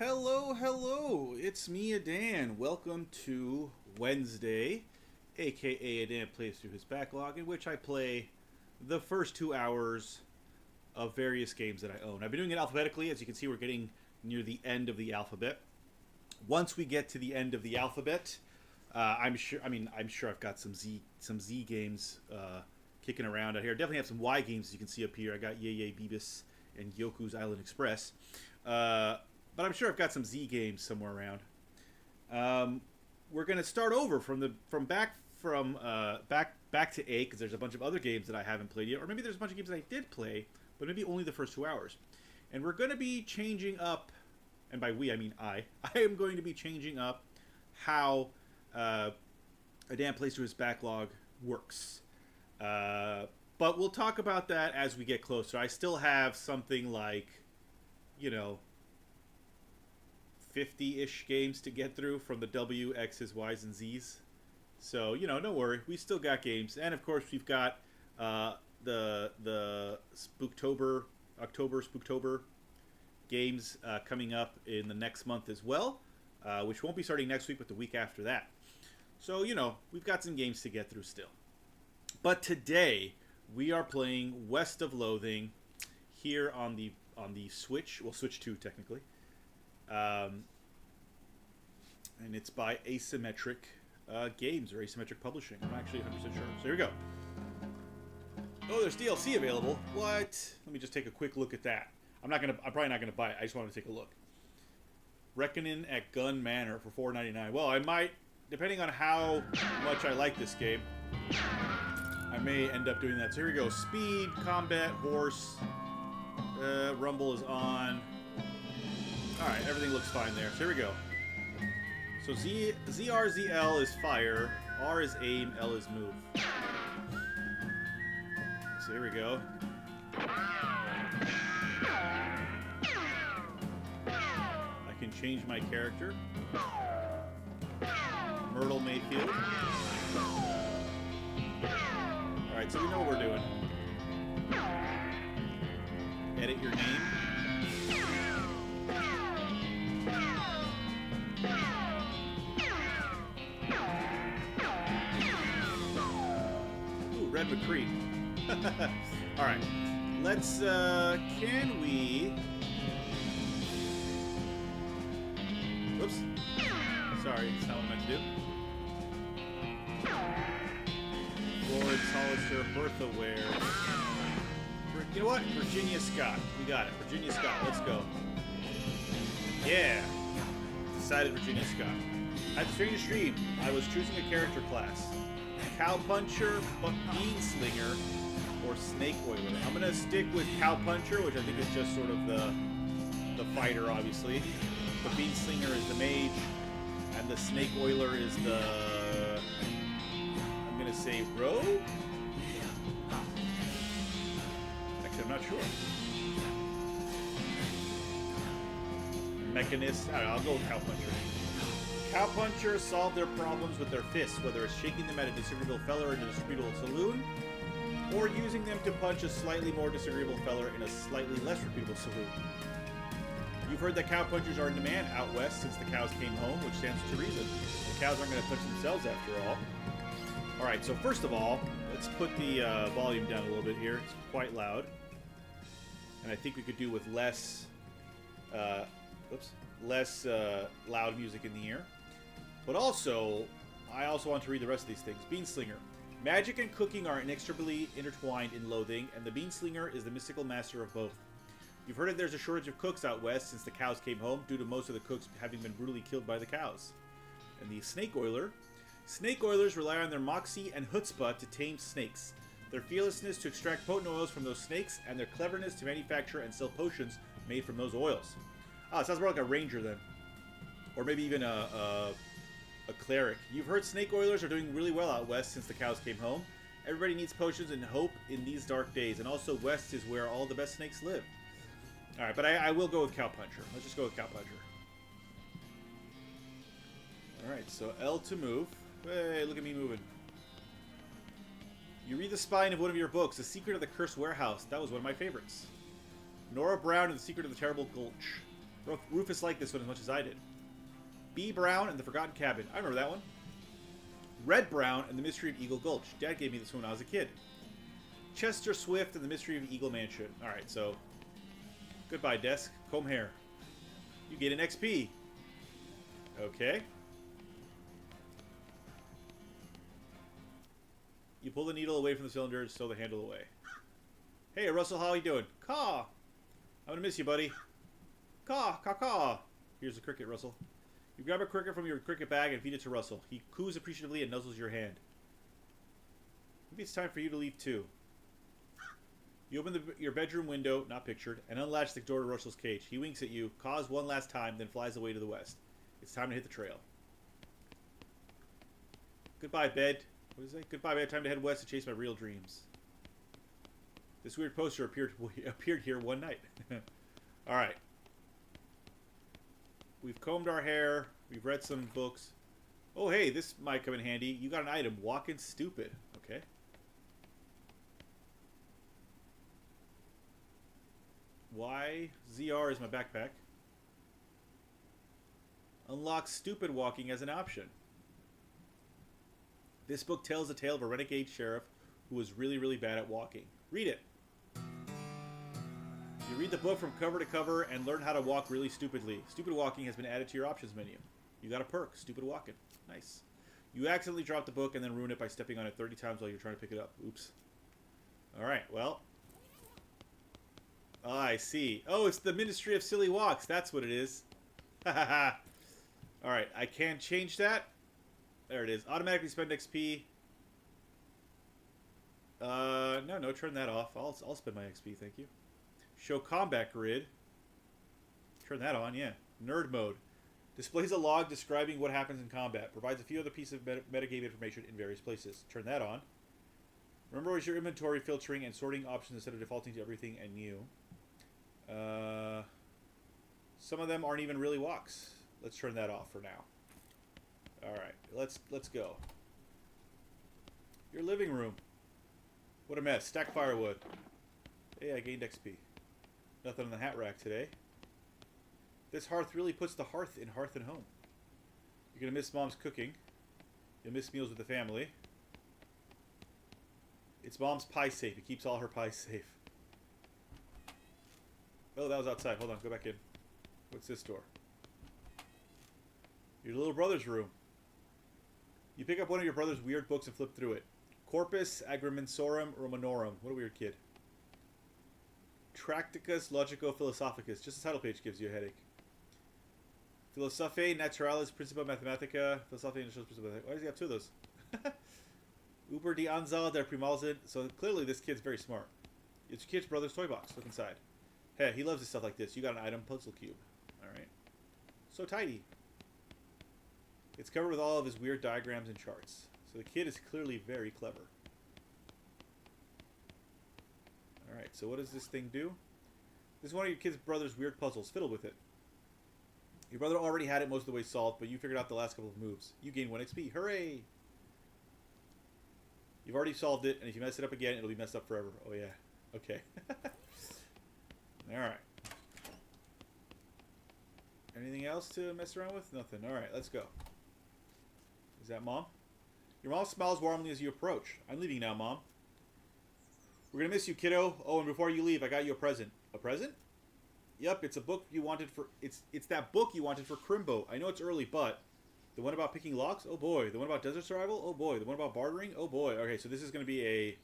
Hello, hello, it's me, Adan. Welcome to Wednesday, aka Adan Plays Through His Backlog, in which I play the first 2 hours of various games that I own. I've been doing it alphabetically. As you can see, we're getting near the end of the alphabet. Once we get to the end of the alphabet, I'm sure I've got some Z games kicking around out here. I definitely have some Y games, as you can see up here. I got Yay Yay Beavis and Yoku's Island Express. But I'm sure I've got some Z games somewhere around. We're gonna start over back to A, because there's a bunch of other games that I haven't played yet, or maybe there's a bunch of games that I did play, but maybe only the first 2 hours. And we're gonna be changing up, and by we I mean I am going to be changing up how Adan Plays Through His Backlog works. But we'll talk about that as we get closer. I still have something like, 50-ish games to get through from the W, X's, Y's, and Z's. So, don't worry. We still got games. And, of course, we've got the Spooktober, October Spooktober games coming up in the next month as well, which won't be starting next week, but the week after that. So, we've got some games to get through still. But today, we are playing West of Loathing here on the Switch. Well, Switch 2, technically. And it's by Asymmetric Games, or Asymmetric Publishing. I'm actually 100% sure. So here we go. Oh, there's DLC available. What? Let me just take a quick look at that. I'm probably not gonna buy it. I just want to take a look. Reckoning at Gun Manor for $4.99. Well, I might, depending on how much I like this game, I may end up doing that. So here we go. Speed, combat, horse. Rumble is on. Alright, everything looks fine there. So here we go. So ZRZL is fire, R is aim, L is move. So here we go. I can change my character. Myrtle Mayfield. Alright, so we know what we're doing. Edit your name. Red McCree. Alright. Let's, can we... Whoops. Sorry, it's not what I meant to do. Lord, Hollister, Bertha Ware. You know what? Virginia Scott. We got it. Virginia Scott. Let's go. Yeah. Decided Virginia Scott. At the strange stream, I was choosing a character class. Cowpuncher, Beanslinger, or Snake Oiler. I'm gonna stick with Cowpuncher, which I think is just sort of the fighter, obviously. The Beanslinger is the mage, and the Snake Oiler is the, I'm gonna say rogue? Actually, I'm not sure. Mechanist, I don't know, I'll go with Cowpuncher. Cowpunchers solve their problems with their fists, whether it's shaking them at a disagreeable feller in a disagreeable saloon, or using them to punch a slightly more disagreeable feller in a slightly less reputable saloon. You've heard that cowpunchers are in demand out west since the cows came home, which stands to reason. The cows aren't going to punch themselves after all. Alright, so first of all, let's put the volume down a little bit here. It's quite loud. And I think we could do with less loud music in the ear. But also, I also want to read the rest of these things. Beanslinger. Magic and cooking are inextricably intertwined in Loathing, and the Beanslinger is the mystical master of both. You've heard that there's a shortage of cooks out west since the cows came home, due to most of the cooks having been brutally killed by the cows. And the Snake Oiler. Snake Oilers rely on their moxie and chutzpah to tame snakes, their fearlessness to extract potent oils from those snakes, and their cleverness to manufacture and sell potions made from those oils. Ah, it sounds more like a ranger then. Or maybe even a cleric. You've heard Snake Oilers are doing really well out west since the cows came home. Everybody needs potions and hope in these dark days. And also west is where all the best snakes live. Alright, but I will go with Cowpuncher. Let's just go with Cowpuncher. Alright, so L to move. Hey, look at me moving. You read the spine of one of your books, The Secret of the Cursed Warehouse. That was one of my favorites. Nora Brown and The Secret of the Terrible Gulch. Rufus liked this one as much as I did. B. Brown and the Forgotten Cabin. I remember that one. Red Brown and the Mystery of Eagle Gulch. Dad gave me this one when I was a kid. Chester Swift and the Mystery of Eagle Mansion. Alright, so... Goodbye, desk. Comb hair. You get an XP. Okay. You pull the needle away from the cylinder and stow the handle away. Hey, Russell, how you doing? Caw! I'm gonna miss you, buddy. Caw, caw, caw. Here's the cricket, Russell. You grab a cricket from your cricket bag and feed it to Russell. He coos appreciatively and nuzzles your hand. Maybe it's time for you to leave, too. You open your bedroom window, not pictured, and unlatch the door to Russell's cage. He winks at you, caws one last time, then flies away to the west. It's time to hit the trail. Goodbye, bed. What is it? Goodbye, bed. Time to head west to chase my real dreams. This weird poster appeared here one night. Alright. We've combed our hair. We've read some books. Oh, hey, this might come in handy. You got an item. Walking stupid. Okay. ZR is my backpack. Unlock stupid walking as an option. This book tells the tale of a renegade sheriff who was really, really bad at walking. Read it. You read the book from cover to cover and learn how to walk really stupidly. Stupid walking has been added to your options menu. You got a perk. Stupid walking. Nice. You accidentally drop the book and then ruin it by stepping on it 30 times while you're trying to pick it up. Oops. Alright, well. Oh, I see. Oh, it's the Ministry of Silly Walks. That's what it is. Alright, I can change that. There it is. Automatically spend XP. No, turn that off. I'll spend my XP, thank you. Show combat grid. Turn that on, yeah. Nerd mode. Displays a log describing what happens in combat. Provides a few other pieces of metagame information in various places. Turn that on. Remember your inventory filtering and sorting options instead of defaulting to everything and new. Some of them aren't even really walks. Let's turn that off for now. Alright, let's go. Your living room. What a mess. Stack firewood. Hey, I gained XP. Nothing on the hat rack today. This hearth really puts the hearth in Hearth and Home. You're going to miss Mom's cooking. You'll miss meals with the family. It's Mom's pie safe. It keeps all her pies safe. Oh, that was outside. Hold on. Go back in. What's this door? Your little brother's room. You pick up one of your brother's weird books and flip through it. Corpus Agrimensorum Romanorum. What a weird kid. Tracticus Logico Philosophicus. Just the title page gives you a headache. Philosophiae Naturalis Principia Mathematica. Philosophiae Naturalis Principia Mathematica. Why does he have two of those? Uber die Anzahl der Primalsinn. So clearly this kid's very smart. It's your kid's brother's toy box. Look inside. Hey, he loves this stuff like this. You got an item puzzle cube. Alright. So tidy. It's covered with all of his weird diagrams and charts. So the kid is clearly very clever. Alright, so what does this thing do? This is one of your kid's brother's weird puzzles. Fiddle with it. Your brother already had it most of the way solved, but you figured out the last couple of moves. You gain 1 XP. Hooray! You've already solved it, and if you mess it up again, it'll be messed up forever. Oh yeah. Okay. Alright. Anything else to mess around with? Nothing. Alright, let's go. Is that Mom? Your mom smiles warmly as you approach. I'm leaving now, Mom. We're gonna miss you, kiddo. Oh, and before you leave, I got you a present. A present? Yep, it's a book you wanted for... It's that book you wanted for Crimbo. I know it's early, but... The one about picking locks? Oh boy. The one about desert survival? Oh boy. The one about bartering? Oh boy. Okay, so this is gonna be a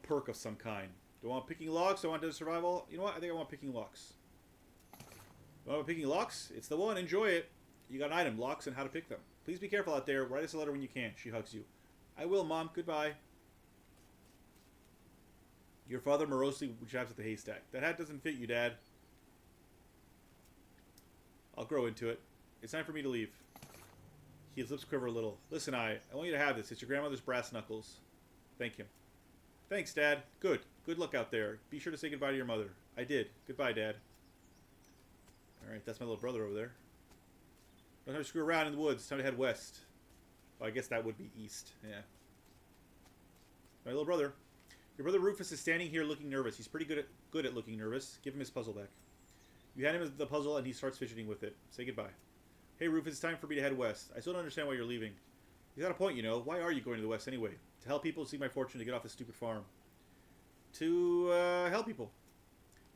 perk of some kind. Do I want picking locks? Do I want desert survival? You know what? I think I want picking locks. Do I want picking locks? It's the one. Enjoy it. You got an item. Locks and how to pick them. Please be careful out there. Write us a letter when you can. She hugs you. I will, Mom. Goodbye. Your father morosely jabs at the haystack. That hat doesn't fit you, Dad. I'll grow into it. It's time for me to leave. His lips quiver a little. Listen, I want you to have this. It's your grandmother's brass knuckles. Thank him. Thanks, Dad. Good. Good luck out there. Be sure to say goodbye to your mother. I did. Goodbye, Dad. Alright, that's my little brother over there. Don't have to screw around in the woods. It's time to head west. Well, I guess that would be east. Yeah. My little brother. Your brother Rufus is standing here looking nervous. He's pretty good at looking nervous. Give him his puzzle back. You hand him the puzzle and he starts fidgeting with it. Say goodbye. Hey, Rufus, it's time for me to head west. I still don't understand why you're leaving. He's got a point, you know. Why are you going to the west anyway? To help people seek my fortune to get off this stupid farm. To help people.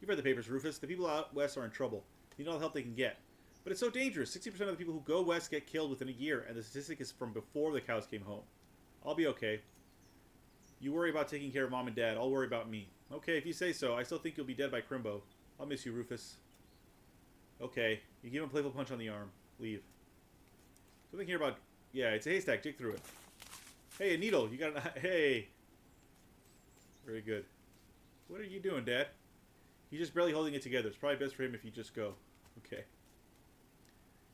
You've read the papers, Rufus. The people out west are in trouble. They need all the help they can get. But it's so dangerous. 60% of the people who go west get killed within a year, and the statistic is from before the cows came home. I'll be okay. You worry about taking care of Mom and Dad. I'll worry about me. Okay, if you say so. I still think you'll be dead by Crimbo. I'll miss you, Rufus. Okay. You give him a playful punch on the arm. Leave. Something here about... Yeah, it's a haystack. Dig through it. Hey, a needle. You got an... Hey. Very good. What are you doing, Dad? He's just barely holding it together. It's probably best for him if you just go. Okay.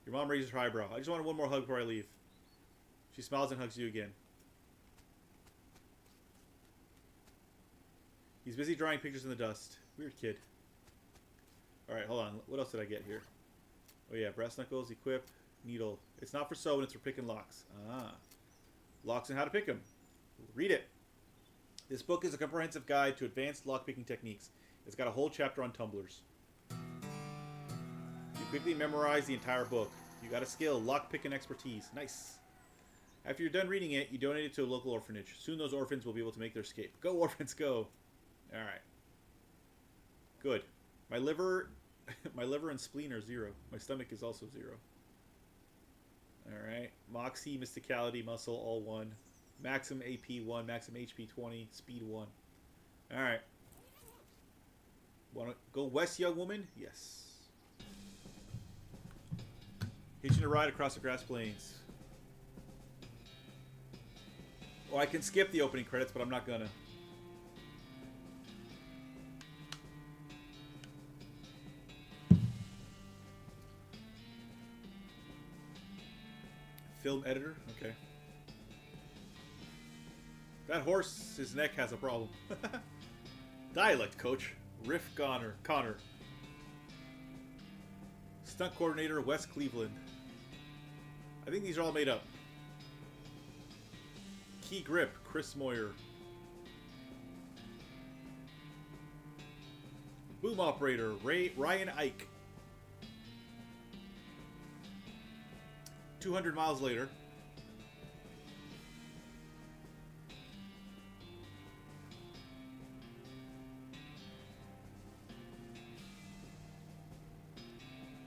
Your mom raises her eyebrow. I just wanted one more hug before I leave. She smiles and hugs you again. He's busy drawing pictures in the dust. Weird kid. Alright, hold on. What else did I get here? Oh yeah, brass knuckles, equip, needle. It's not for sewing, it's for picking locks. Ah. Locks and how to pick them. Read it. This book is a comprehensive guide to advanced lock-picking techniques. It's got a whole chapter on tumblers. You quickly memorize the entire book. You got a skill, lock-picking expertise. Nice. After you're done reading it, you donate it to a local orphanage. Soon those orphans will be able to make their escape. Go, orphans, go! Alright. Good. My liver and spleen are 0. My stomach is also 0. Alright. Moxie, Mysticality, Muscle, all 1. Maximum AP 1, maximum HP 20, Speed 1. Alright. Wanna go west, young woman? Yes. Hitching a ride across the grass plains. Oh, I can skip the opening credits, but I'm not gonna. Film editor? Okay. That horse's neck has a problem. Dialect coach. Riff Connor. Stunt coordinator, West Cleveland. I think these are all made up. Key grip, Chris Moyer. Boom operator, Ryan Ike. 200 miles later.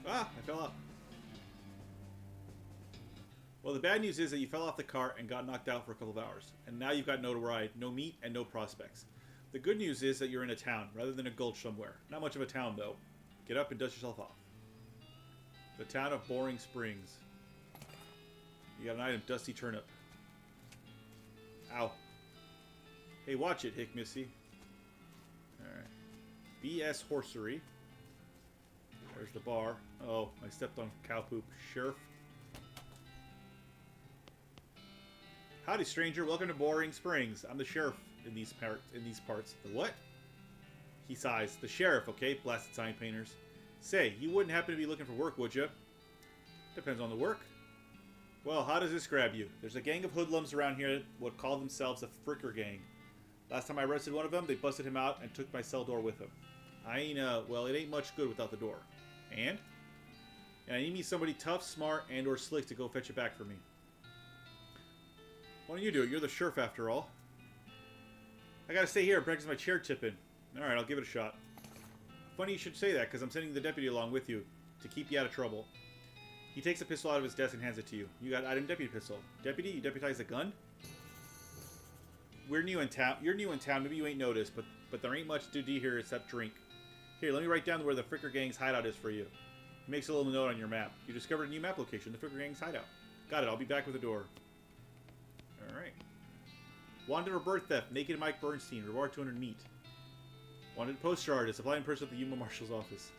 Ah, I fell out. Well, the bad news is that you fell off the cart and got knocked out for a couple of hours. And now you've got no ride, no meat, and no prospects. The good news is that you're in a town, rather than a gulch somewhere. Not much of a town, though. Get up and dust yourself off. The town of Boring Springs. You got an item, Dusty Turnip. Ow. Hey, watch it, Hick Missy. Alright. BS Horsery. There's the bar. Oh, I stepped on cow poop. Sheriff. Howdy, stranger. Welcome to Boring Springs. I'm the sheriff in these parts. The what? He sighs. The sheriff, okay? Blasted sign painters. Say, you wouldn't happen to be looking for work, would you? Depends on the work. Well, how does this grab you? There's a gang of hoodlums around here that would call themselves a Fricker Gang. Last time I arrested one of them, they busted him out and took my cell door with them. Well, it ain't much good without the door. And I need me somebody tough, smart, and or slick to go fetch it back for me. Why don't you do it? You're the sheriff after all. I gotta stay here and practice my chair tipping. Alright, I'll give it a shot. Funny you should say that, because I'm sending the deputy along with you to keep you out of trouble. He takes a pistol out of his desk and hands it to you. You got item deputy pistol. Deputy, you deputize a gun? We're new in town. You're new in town. Maybe you ain't noticed, but there ain't much to do here except drink. Here, let me write down where the Fricker Gang's hideout is for you. He makes a little note on your map. You discovered a new map location, the Fricker Gang's hideout. Got it. I'll be back with the door. Alright. Wanted for birth theft. Naked Mike Bernstein. Reward 200 meat. Wanted poster artist. Apply in person at the Yuma Marshal's office.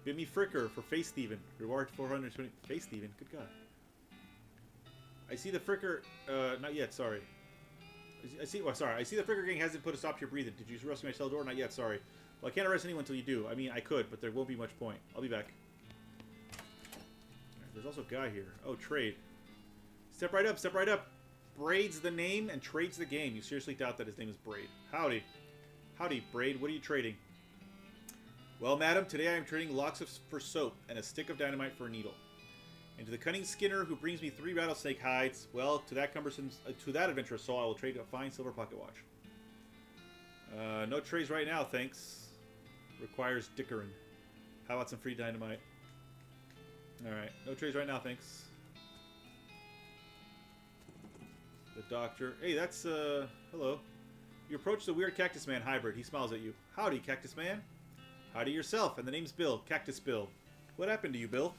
Bid me Fricker for face thieving. Reward 420. Face thieving? Good God. I see the Fricker... not yet, sorry. I see the Fricker Gang hasn't put a stop to your breathing. Did you rescue my cell door? Not yet, sorry. Well, I can't arrest anyone until you do. I mean, I could, but there won't be much point. I'll be back. There's also a guy here. Oh, trade. Step right up, step right up. Braid's the name and Trade's the game. You seriously doubt that his name is Braid. Howdy. Howdy, Braid. What are you trading? Well, madam, today I am trading for soap and a stick of dynamite for a needle. And to the cunning skinner who brings me 3 rattlesnake hides, well, to that adventurous soul, I will trade a fine silver pocket watch. No trays right now, thanks. Requires dickering. How about some free dynamite? Alright, no trays right now, thanks. The doctor. Hey, that's, hello. You approach the weird Cactus Man hybrid. He smiles at you. Howdy, Cactus Man. Howdy yourself, and the name's Bill. Cactus Bill. What happened to you, Bill?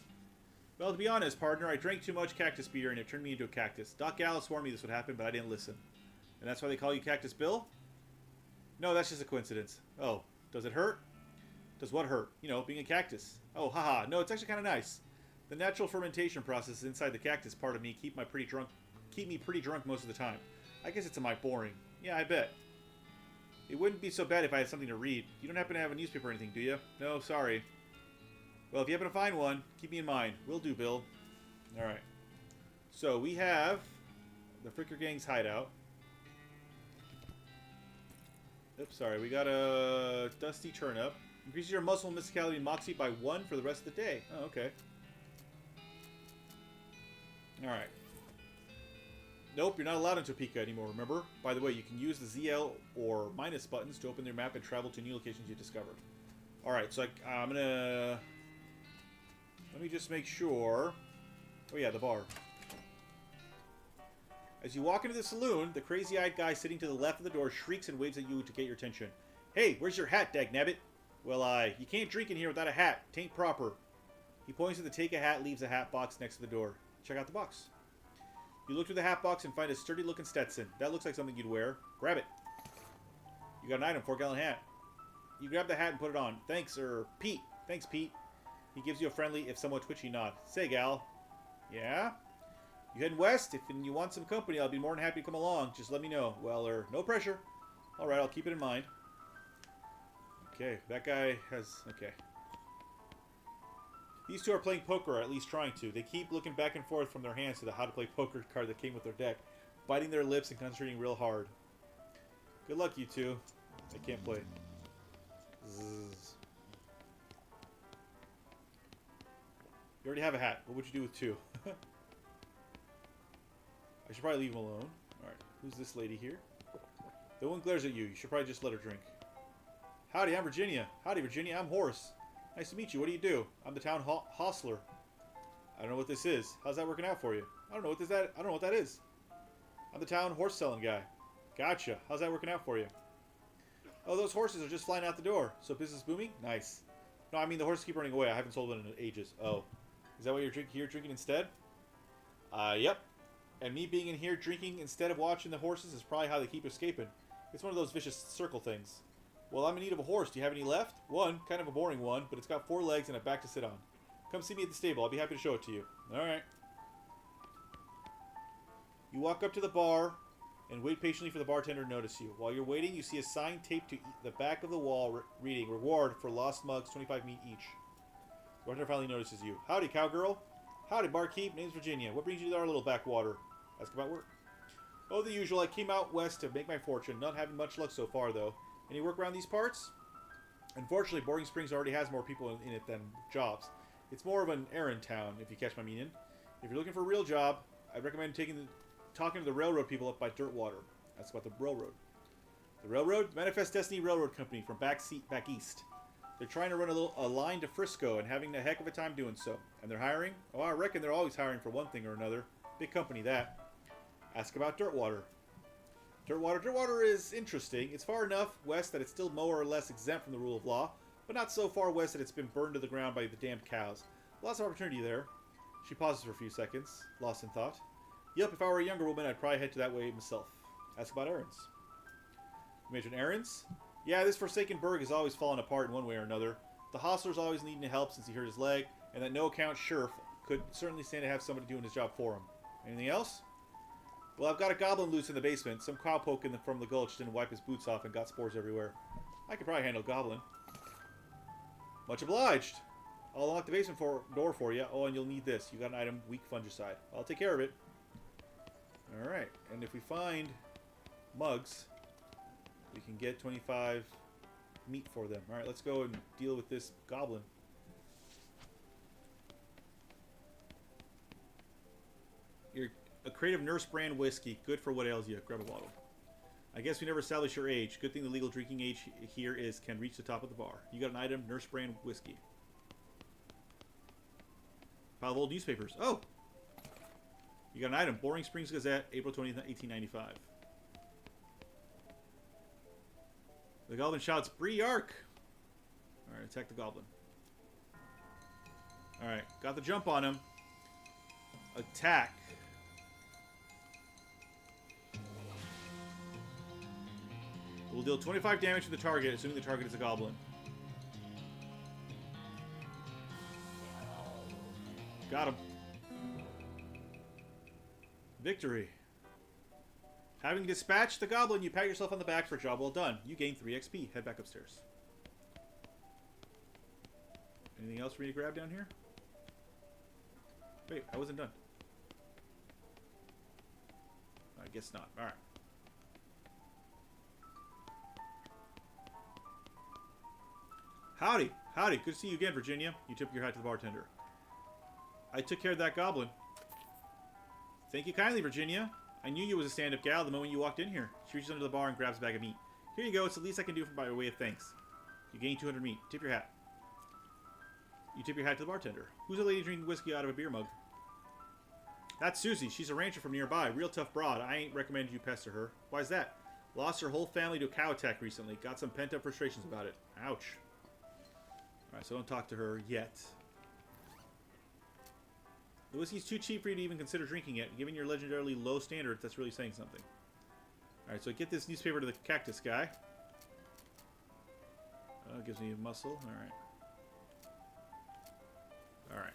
Well, to be honest, partner, I drank too much cactus beer and it turned me into a cactus. Doc Gallis warned me this would happen, but I didn't listen. And that's why they call you Cactus Bill? No, that's just a coincidence. Oh, does it hurt? Does what hurt? You know, being a cactus. Oh, haha. No, it's actually kind of nice. The natural fermentation process inside the cactus part of me keep me pretty drunk most of the time. I guess it's a mite boring. Yeah, I bet. It wouldn't be so bad if I had something to read. You don't happen to have a newspaper or anything, do you? No, sorry. Well, if you happen to find one, keep me in mind. Will do, Bill. Alright. So, we have the Fricker Gang's hideout. Oops, sorry. We got a Dusty Turnip. Increases your muscle and mysticality and moxie by 1 for the rest of the day. Oh, okay. Alright. Nope, you're not allowed in Topeka anymore, remember? By the way, you can use the ZL or minus buttons to open their map and travel to new locations you discovered. Alright, so I'm gonna... Let me just make sure... Oh yeah, the bar. As you walk into the saloon, the crazy-eyed guy sitting to the left of the door shrieks and waves at you to get your attention. Hey, where's your hat, dagnabbit? Well, you can't drink in here without a hat. Tain't proper. He points to the take a hat, leaves a hat box next to the door. Check out the box. You look through the hat box and find a sturdy-looking Stetson. That looks like something you'd wear. Grab it. You got an item, 4-gallon hat. You grab the hat and put it on. Thanks, Pete. Thanks, Pete. He gives you a friendly, if somewhat twitchy nod. Say, gal. Yeah? You heading west? If you want some company, I'll be more than happy to come along. Just let me know. Well, no pressure. Alright, I'll keep it in mind. Okay, that guy has... Okay. These two are playing poker, or at least trying to. They keep looking back and forth from their hands to the how to play poker card that came with their deck, biting their lips and concentrating real hard. Good luck, you two. I can't play. Zzz. You already have a hat. What would you do with 2? I should probably leave him alone. Alright, who's this lady here? The one glares at you. You should probably just let her drink. Howdy, I'm Virginia. Howdy, Virginia. I'm Horace. Nice to meet you. What do you do? I'm the town hostler. I don't know what this is. How's that working out for you? I don't know what that is. I'm the town horse selling guy. Gotcha. How's that working out for you? Oh, those horses are just flying out the door. So business booming? Nice. No, I mean the horses keep running away. I haven't sold one in ages. Oh. Is that what you're drinking instead? Yep. And me being in here drinking instead of watching the horses is probably how they keep escaping. It's one of those vicious circle things. Well, I'm in need of a horse. Do you have any left? One, kind of a boring one, but it's got 4 legs and a back to sit on. Come see me at the stable. I'll be happy to show it to you. Alright. You walk up to the bar and wait patiently for the bartender to notice you. While you're waiting, you see a sign taped to the back of the wall reading, Reward for lost mugs, 25 meat each. The bartender finally notices you. Howdy, cowgirl. Howdy, barkeep. Name's Virginia. What brings you to our little backwater? Ask about work. Oh, the usual. I came out west to make my fortune. Not having much luck so far, though. Any work around these parts? Unfortunately, Boarding Springs already has more people in it than jobs. It's more of an errand town, if you catch my meaning. If you're looking for a real job, I'd recommend talking to the railroad people up by Dirtwater. That's about the railroad. The railroad? Manifest Destiny Railroad Company from back east. They're trying to run a line to Frisco and having a heck of a time doing so. And they're hiring? Oh, I reckon they're always hiring for one thing or another. Big company, that. Ask about Dirtwater. Dirtwater is interesting. It's far enough west that it's still more or less exempt from the rule of law, but not so far west that it's been burned to the ground by the damned cows. Lots of opportunity there. She pauses for a few seconds, lost in thought. Yep, if I were a younger woman, I'd probably head to that way myself. Ask about errands. You mentioned errands? Yeah, this forsaken burg has always fallen apart in one way or another. The hostler's always needing help since he hurt his leg, and that no-account sheriff could certainly stand to have somebody doing his job for him. Anything else? Well, I've got a goblin loose in the basement. Some cowpoke from the gulch didn't wipe his boots off and got spores everywhere. I could probably handle a goblin. Much obliged. I'll unlock the basement door for you. Oh, and you'll need this. You got an item, weak fungicide. I'll take care of it. Alright, and if we find mugs, we can get 25 meat for them. Alright, let's go and deal with this goblin. You're a creative nurse brand whiskey. Good for what ails you. Grab a bottle. I guess we never established your age. Good thing the legal drinking age here is can reach the top of the bar. You got an item, nurse brand whiskey. Pile of old newspapers. Oh! You got an item, Boring Springs Gazette, April 20th, 1895. The goblin shouts, Bree Ark! Alright, attack the goblin. Alright, got the jump on him. Attack. We'll deal 25 damage to the target, assuming the target is a goblin. Got him. Victory. Having dispatched the goblin, you pat yourself on the back for a job well done. You gain 3 XP. Head back upstairs. Anything else for me to grab down here? Wait, I wasn't done. I guess not. Alright. Howdy. Howdy. Good to see you again, Virginia. You tip your hat to the bartender. I took care of that goblin. Thank you kindly, Virginia. I knew you was a stand-up gal the moment you walked in here. She reaches under the bar and grabs a bag of meat. Here you go. It's the least I can do by way of thanks. You gain 200 meat. Tip your hat. You tip your hat to the bartender. Who's a lady drinking whiskey out of a beer mug? That's Susie. She's a rancher from nearby. Real tough broad. I ain't recommend you pester her. Why's that? Lost her whole family to a cow attack recently. Got some pent-up frustrations about it. Ouch. Alright, so don't talk to her yet. The whiskey's too cheap for you to even consider drinking it. Given your legendarily low standards, that's really saying something. Alright, so get this newspaper to the cactus guy. Oh, gives me muscle. Alright. Alright.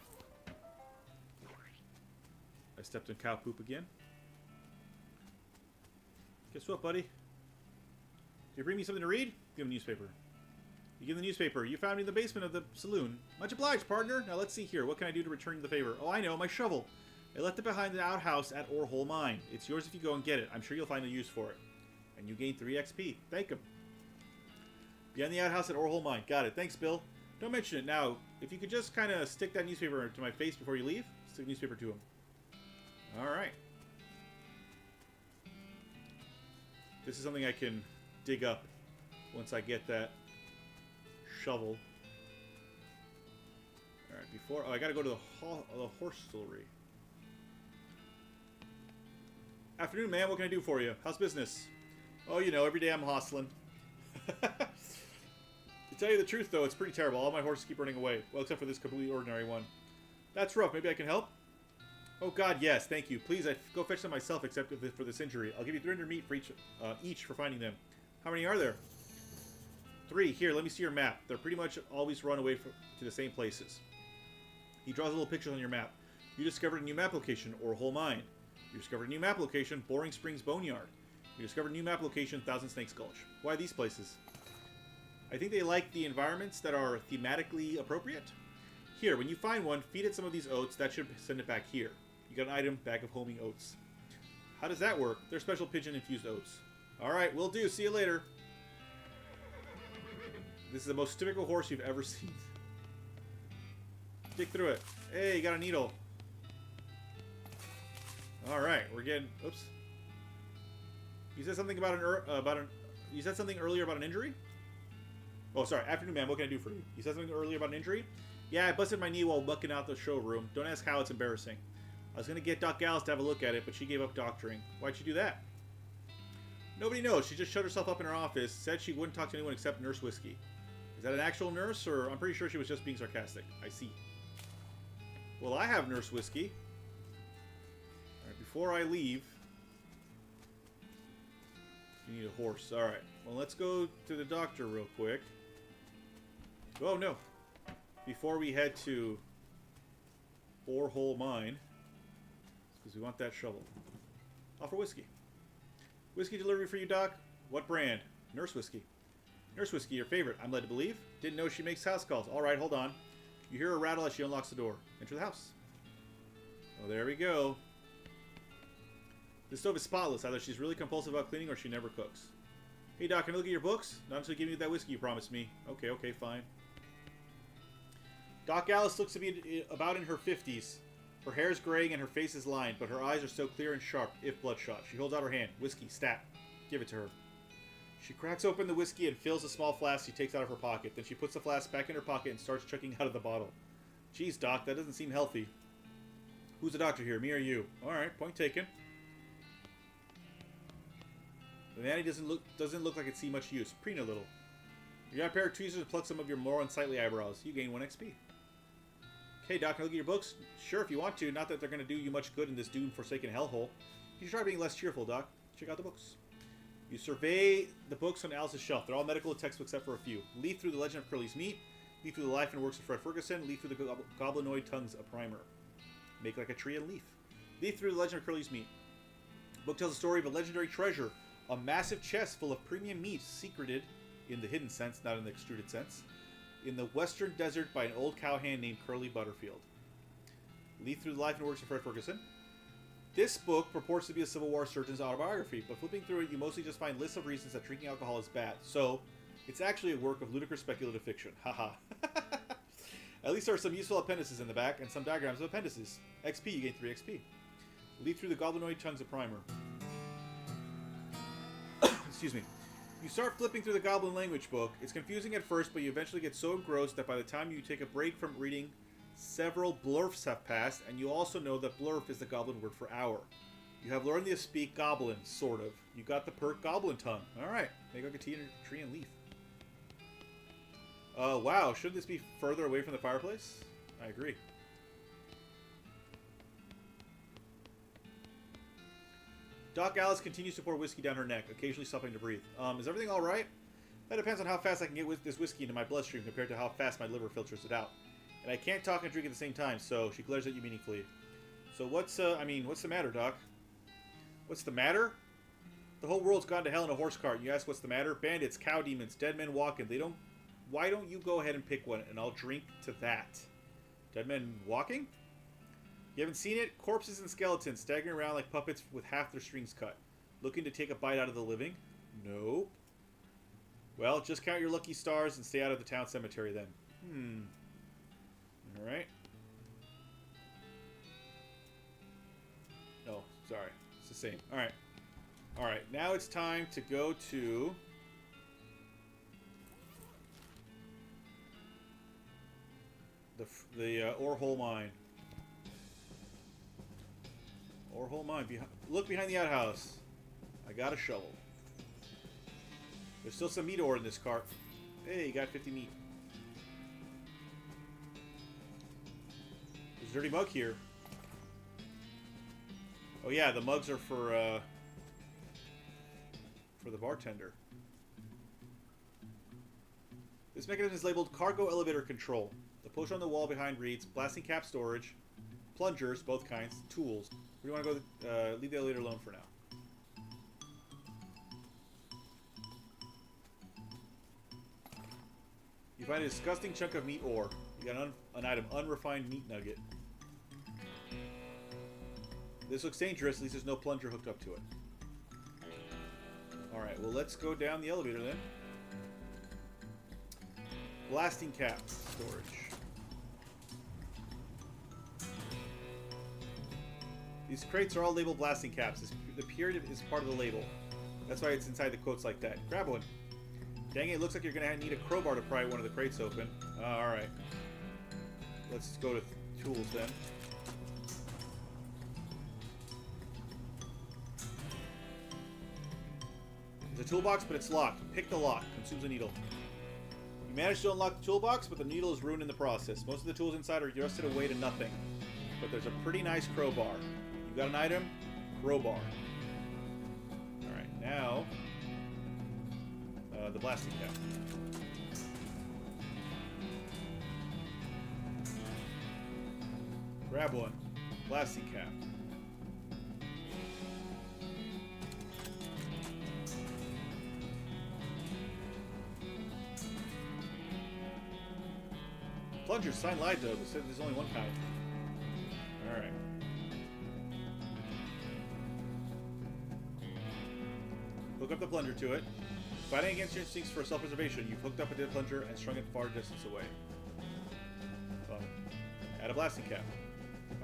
I stepped in cow poop again. Guess what, buddy? Did you bring me something to read? Give him a newspaper. You give him the newspaper. You found me in the basement of the saloon. Much obliged, partner. Now let's see here. What can I do to return the favor? Oh, I know. My shovel. I left it behind the outhouse at Orhole Mine. It's yours if you go and get it. I'm sure you'll find a use for it. And you gain 3 XP. Thank him. Behind the outhouse at Orhole Mine. Got it. Thanks, Bill. Don't mention it. Now, if you could just kind of stick that newspaper to my face before you leave. Stick the newspaper to him. Alright. This is something I can dig up once I get that shovel. Alright, before... Oh, I gotta go to the horselry. Afternoon, man. What can I do for you? How's business? Oh, you know, every day I'm hostling. To tell you the truth, though, it's pretty terrible. All my horses keep running away. Well, except for this completely ordinary one. That's rough. Maybe I can help? Oh, God, yes. Thank you. Please, I go fetch them myself, except for this injury. I'll give you 300 meat for each for finding them. How many are there? 3. Here, let me see your map. They're pretty much always run away to the same places. He draws a little picture on your map. You discovered a new map location, Orhole Mine. You discovered a new map location, Boring Springs Boneyard. You discovered a new map location, Thousand Snakes Gulch. Why these places? I think they like the environments that are thematically appropriate. Here, when you find one, feed it some of these oats. That should send it back here. You got an item, bag of homing oats. How does that work? They're special pigeon-infused oats. Alright, will do. See you later. This is the most typical horse you've ever seen. Dig through it. Hey, you got a needle. Alright, we're getting... Oops. You said something about you said something earlier about an injury? Oh, sorry. Afternoon, man. What can I do for you? You said something earlier about an injury? Yeah, I busted my knee while bucking out the showroom. Don't ask how. It's embarrassing. I was going to get Doc Gallus to have a look at it, but she gave up doctoring. Why'd she do that? Nobody knows. She just shut herself up in her office, said she wouldn't talk to anyone except Nurse Whiskey. Is that an actual nurse, or I'm pretty sure she was just being sarcastic. I see. Well, I have Nurse Whiskey. Alright, before I leave... You need a horse. Alright. Well, let's go to the doctor real quick. Oh, no. Before we head to Orhole Mine. Because we want that shovel. Offer whiskey. Whiskey delivery for you, Doc. What brand? Nurse Whiskey. Nurse Whiskey, your favorite, I'm led to believe. Didn't know she makes house calls. Alright, hold on. You hear her rattle as she unlocks the door. Enter the house. Oh, there we go. The stove is spotless. Either she's really compulsive about cleaning or she never cooks. Hey, Doc, can I look at your books? Not until you give me that whiskey you promised me. Okay, fine. Doc Alice looks to be about in her 50s. Her hair is graying and her face is lined, but her eyes are still clear and sharp, if bloodshot. She holds out her hand. Whiskey, stat. Give it to her. She cracks open the whiskey and fills a small flask she takes out of her pocket. Then she puts the flask back in her pocket and starts chugging out of the bottle. Geez, Doc, that doesn't seem healthy. Who's the doctor here, me or you? Alright, point taken. The nanny doesn't look like it's seen much use. Preen a little. You got a pair of tweezers to pluck some of your more unsightly eyebrows. You gain 1 XP. Okay, Doc, can I look at your books? Sure, if you want to. Not that they're going to do you much good in this doomed-forsaken hellhole. You should try being less cheerful, Doc. Check out the books. You survey the books on Alice's shelf. They're all medical textbooks except for a few. Leaf Through the Legend of Curly's Meat. Leaf Through the Life and Works of Fred Ferguson. Leaf Through the Goblinoid Tongues, a primer. Make like a tree and leaf. Leaf Through the Legend of Curly's Meat. Book tells the story of a legendary treasure. A massive chest full of premium meat secreted, in the hidden sense, not in the extruded sense, in the western desert by an old cowhand named Curly Butterfield. Leaf Through the Life and Works of Fred Ferguson. This book purports to be a Civil War surgeon's autobiography, but flipping through it, you mostly just find lists of reasons that drinking alcohol is bad. So, it's actually a work of ludicrous speculative fiction. Haha. At least there are some useful appendices in the back, and some diagrams of appendices. XP, you gain 3 XP. Leaf Through the Goblinoid Tongues, a primer. Excuse me. You start flipping through the Goblin language book. It's confusing at first, but you eventually get so engrossed that by the time you take a break from reading, several blurfs have passed, and you also know that blurf is the Goblin word for hour. You have learned to speak Goblin, sort of. You got the perk Goblin tongue. Alright, make like a tree and leaf. Wow, shouldn't this be further away from the fireplace? I agree. Doc Alice continues to pour whiskey down her neck, occasionally stopping to breathe. Is everything alright? That depends on how fast I can get this whiskey into my bloodstream compared to how fast my liver filters it out. And I can't talk and drink at the same time, so she glares at you meaningfully. So what's the matter, Doc? What's the matter? The whole world's gone to hell in a horse cart, and you ask what's the matter? Bandits, cow demons, dead men walking. Why don't you go ahead and pick one, and I'll drink to that. Dead men walking? You haven't seen it? Corpses and skeletons staggering around like puppets with half their strings cut. Looking to take a bite out of the living? Nope. Well, just count your lucky stars and stay out of the town cemetery then. Alright. Oh, sorry. It's the same. Alright. Alright, now it's time to go to... the ore hole mine. Ore hole mine. Look behind the outhouse. I got a shovel. There's still some meat ore in this cart. Hey, you got 50 meat. There's a dirty mug here. Oh yeah, the mugs are for the bartender. This mechanism is labeled Cargo Elevator Control. The poster on the wall behind reads Blasting Cap Storage, Plungers, both kinds, Tools. We want to go leave the elevator alone for now. You find a disgusting chunk of meat ore. You got an item, unrefined meat nugget. This looks dangerous, at least there's no plunger hooked up to it. Alright, well let's go down the elevator then. Blasting cap storage. These crates are all labeled blasting caps. The period is part of the label. That's why it's inside the quotes like that. Grab one. Dang it, it looks like you're going to need a crowbar to pry one of the crates open. Alright. Let's go to tools then. There's a toolbox, but it's locked. Pick the lock. Consumes a needle. You managed to unlock the toolbox, but the needle is ruined in the process. Most of the tools inside are rusted away to nothing. But there's a pretty nice crowbar. You got an item? Crowbar. Alright, now... the blasting cap. Grab one. Blasting cap. Plunger, sign lied though. It said there's only one kind. Alright. Hook up the plunger to it. Fighting against your instincts for self-preservation, you've hooked up a dead plunger and strung it far distance away. Fun. Add a blasting cap.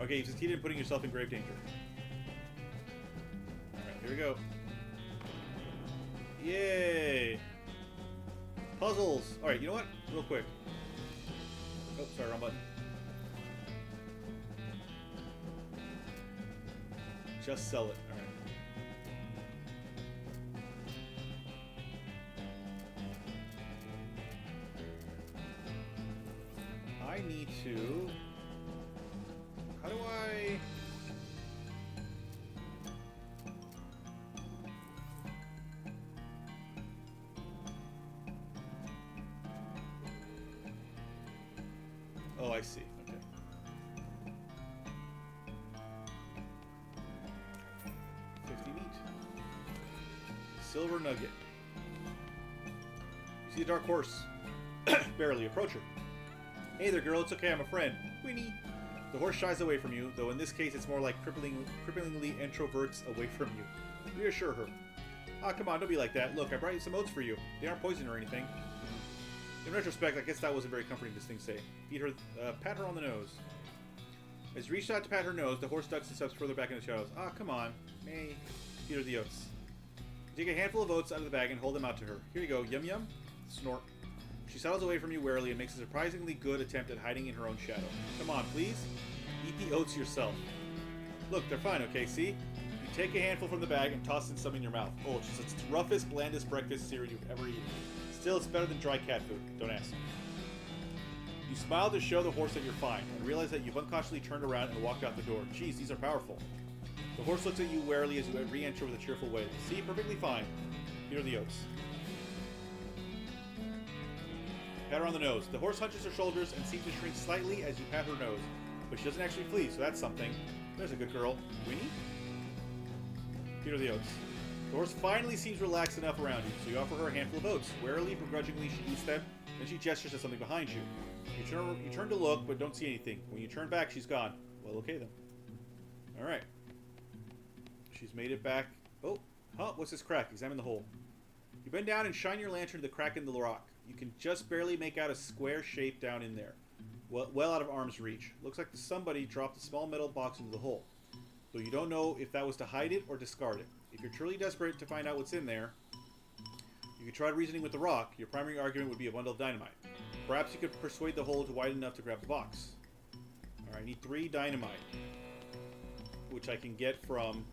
Okay, you've succeeded in putting yourself in grave danger. Alright, here we go. Yay! Puzzles! Alright, you know what? Real quick. Oh, sorry, wrong button. Just sell it. Alright. I need to... How do I... Oh, I see. Okay. $50 meat. Silver nugget. You see a dark horse. Barely approach her. Hey there, girl. It's okay. I'm a friend. Winnie. The horse shies away from you, though in this case it's more like cripplingly introverts away from you. Reassure her. Ah, come on. Don't be like that. Look, I brought you some oats for you. They aren't poison or anything. In retrospect, I guess that wasn't very comforting, this thing say. Feed her, pat her on the nose. As you reach out to pat her nose, the horse ducks and steps further back in the shadows. Ah, come on. May. Feed her the oats. You take a handful of oats out of the bag and hold them out to her. Here you go. Yum yum. Snort. She settles away from you warily and makes a surprisingly good attempt at hiding in her own shadow. Come on, please. Eat the oats yourself. Look, they're fine, okay? See? You take a handful from the bag and toss in some in your mouth. Oh, it's the roughest, blandest breakfast cereal you've ever eaten. Still, it's better than dry cat food. Don't ask. You smile to show the horse that you're fine, and realize that you've unconsciously turned around and walked out the door. Geez, these are powerful. The horse looks at you warily as you re-enter with a cheerful way. See, perfectly fine. Here are the oats. Pat her on the nose. The horse hunches her shoulders and seems to shrink slightly as you pat her nose, but she doesn't actually flee, so that's something. There's a good girl. Winnie? Here are the oats. The horse finally seems relaxed enough around you, so you offer her a handful of oats. Warily, begrudgingly, she eats them, then she gestures to something behind you. You turn to look, but don't see anything. When you turn back, she's gone. Well, okay then. Alright. She's made it back. Oh, huh, what's this crack? Examine the hole. You bend down and shine your lantern to the crack in the rock. You can just barely make out a square shape down in there. Well out of arm's reach. Looks like somebody dropped a small metal box into the hole. Though you don't know if that was to hide it or discard it. If you're truly desperate to find out what's in there, you could try reasoning with the rock. Your primary argument would be a bundle of dynamite. Perhaps you could persuade the hole to widen enough to grab the box. Alright, I need 3 dynamite. Which I can get from...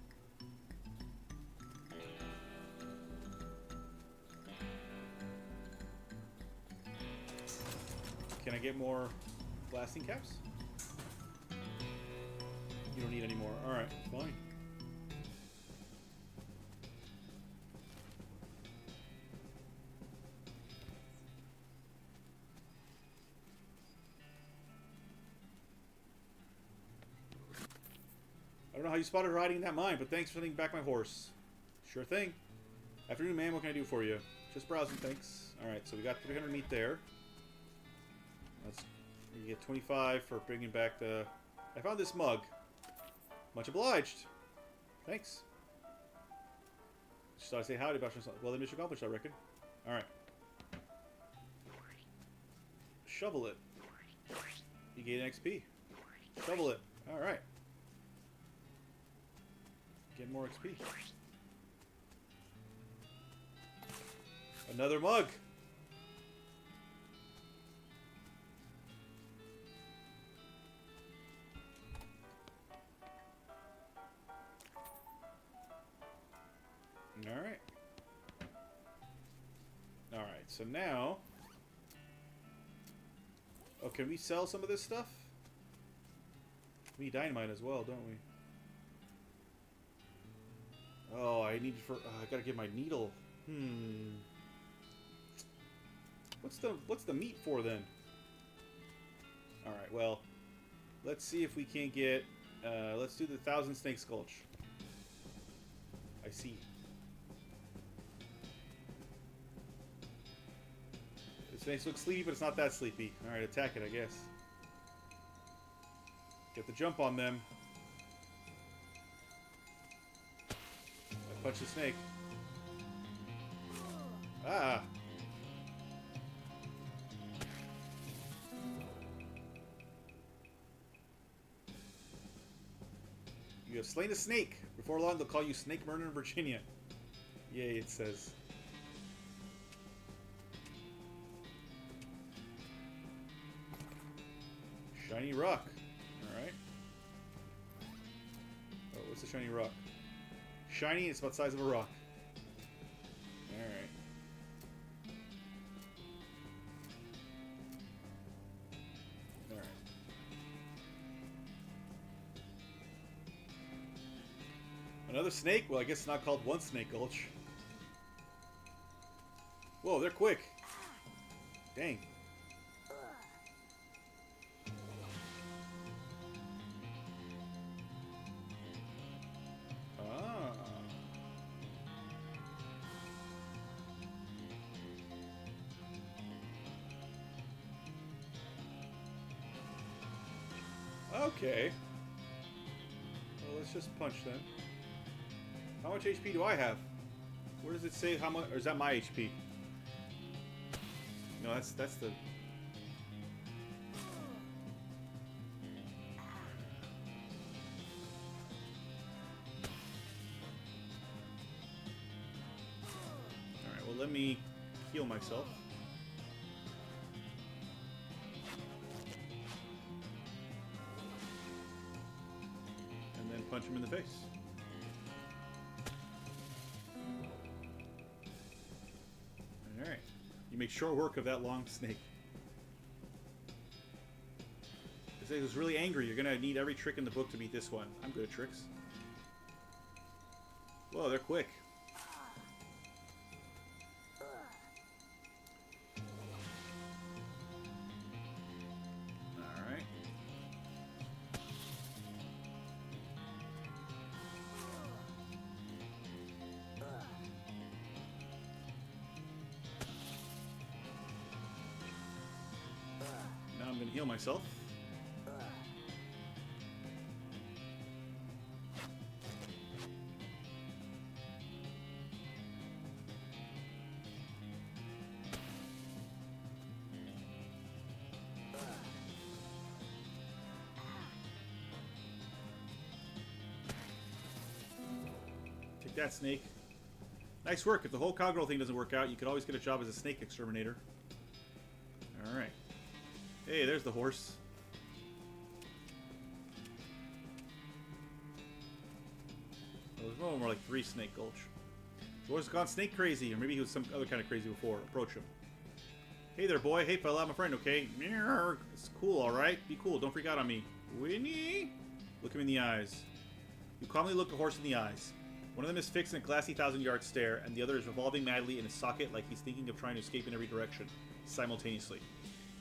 Can I get more blasting caps? You don't need any more. Alright, fine. I don't know how you spotted her hiding in that mine, but thanks for sending back my horse. Sure thing. Afternoon, ma'am. What can I do for you? Just browsing, thanks. Alright, so we got 300 meat there. You get 25 for bringing back the... I found this mug. Much obliged. Thanks. Just thought I'd say howdy about yourself. Well, the mission accomplished, I reckon. Alright. Shovel it. You gain XP. Shovel it. Alright. Get more XP. Another mug. Alright. Alright, so now... Oh, can we sell some of this stuff? We need dynamite as well, don't we? Oh, I need for... I gotta get my needle. What's the meat for then? Alright, well... Let's see if we can't get... let's do the 1,000 Snake Sculch. I see. The snakes look sleepy, but it's not that sleepy. Alright, attack it, I guess. Get the jump on them. I punch the snake. Ah. You have slain a snake. Before long, they'll call you Snake Murder in Virginia. Yay, it says. Shiny rock. Alright. Oh, what's the shiny rock? Shiny, it's about the size of a rock. Alright. Alright. Another snake? Well, I guess it's not called One Snake Gulch. Whoa, they're quick. Dang. Okay. Well, let's just punch then. How much HP do I have? Where does it say how much? Or is that my HP? No, that's the. All right. Well, let me heal myself. Punch him in the face. Alright. You make short work of that long snake. This snake was really angry. You're gonna need every trick in the book to beat this one. I'm good at tricks. Whoa, they're quick. Heal myself. Take that, snake. Nice work. If the whole cowgirl thing doesn't work out, you could always get a job as a snake exterminator. Alright. Hey, there's the horse. Well, there's more like 3 Snake Gulch. The horse has gone snake crazy, or maybe he was some other kind of crazy before. Approach him. Hey there, boy. Hey, fella, I'm a friend, okay? It's cool, alright? Be cool. Don't freak out on me. Winnie? Look him in the eyes. You calmly look the horse in the eyes. One of them is fixed in a glassy 1,000-yard stare, and the other is revolving madly in his socket like he's thinking of trying to escape in every direction, simultaneously.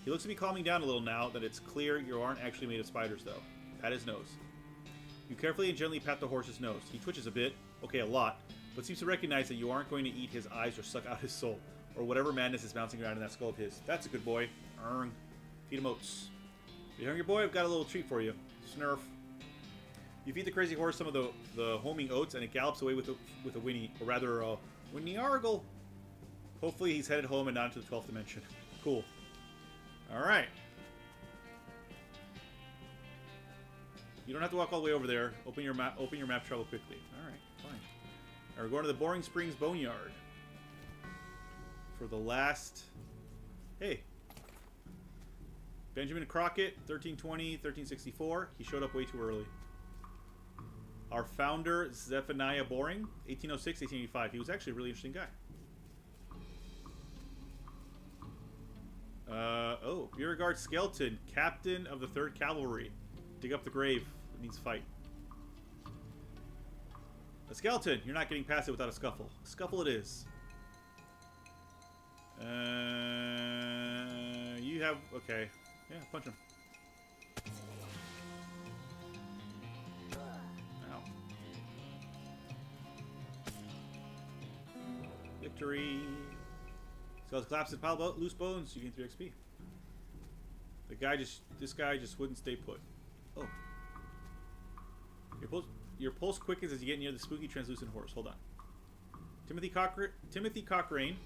He looks to be calming down a little now that it's clear you aren't actually made of spiders, though. Pat his nose. You carefully and gently pat the horse's nose. He twitches a bit, okay, a lot, but seems to recognize that you aren't going to eat his eyes or suck out his soul, or whatever madness is bouncing around in that skull of his. That's a good boy. Erng. Feed him oats. You hungry, boy? I've got a little treat for you. Snurf. You feed the crazy horse some of the homing oats, and it gallops away with a whinny, or rather a whinny argle. Hopefully he's headed home and not into the 12th dimension. Cool. Alright. You don't have to walk all the way over there. Open your map travel quickly. Alright, fine. Alright, we're going to the Boring Springs Boneyard. For the last... Hey. Benjamin Crockett, 1320, 1364. He showed up way too early. Our founder, Zephaniah Boring, 1806, 1885. He was actually a really interesting guy. Beauregard Skelton, captain of the 3rd Cavalry. Dig up the grave. It needs fight. A skeleton. You're not getting past it without a scuffle. A scuffle it is. You have... Okay. Yeah, punch him. Ow. Victory. Skulls collapsed, pile of loose bones. You gain 3 XP. This guy just wouldn't stay put. Oh. Your pulse quickens as you get near the spooky translucent horse. Hold on. Timothy Cochrane,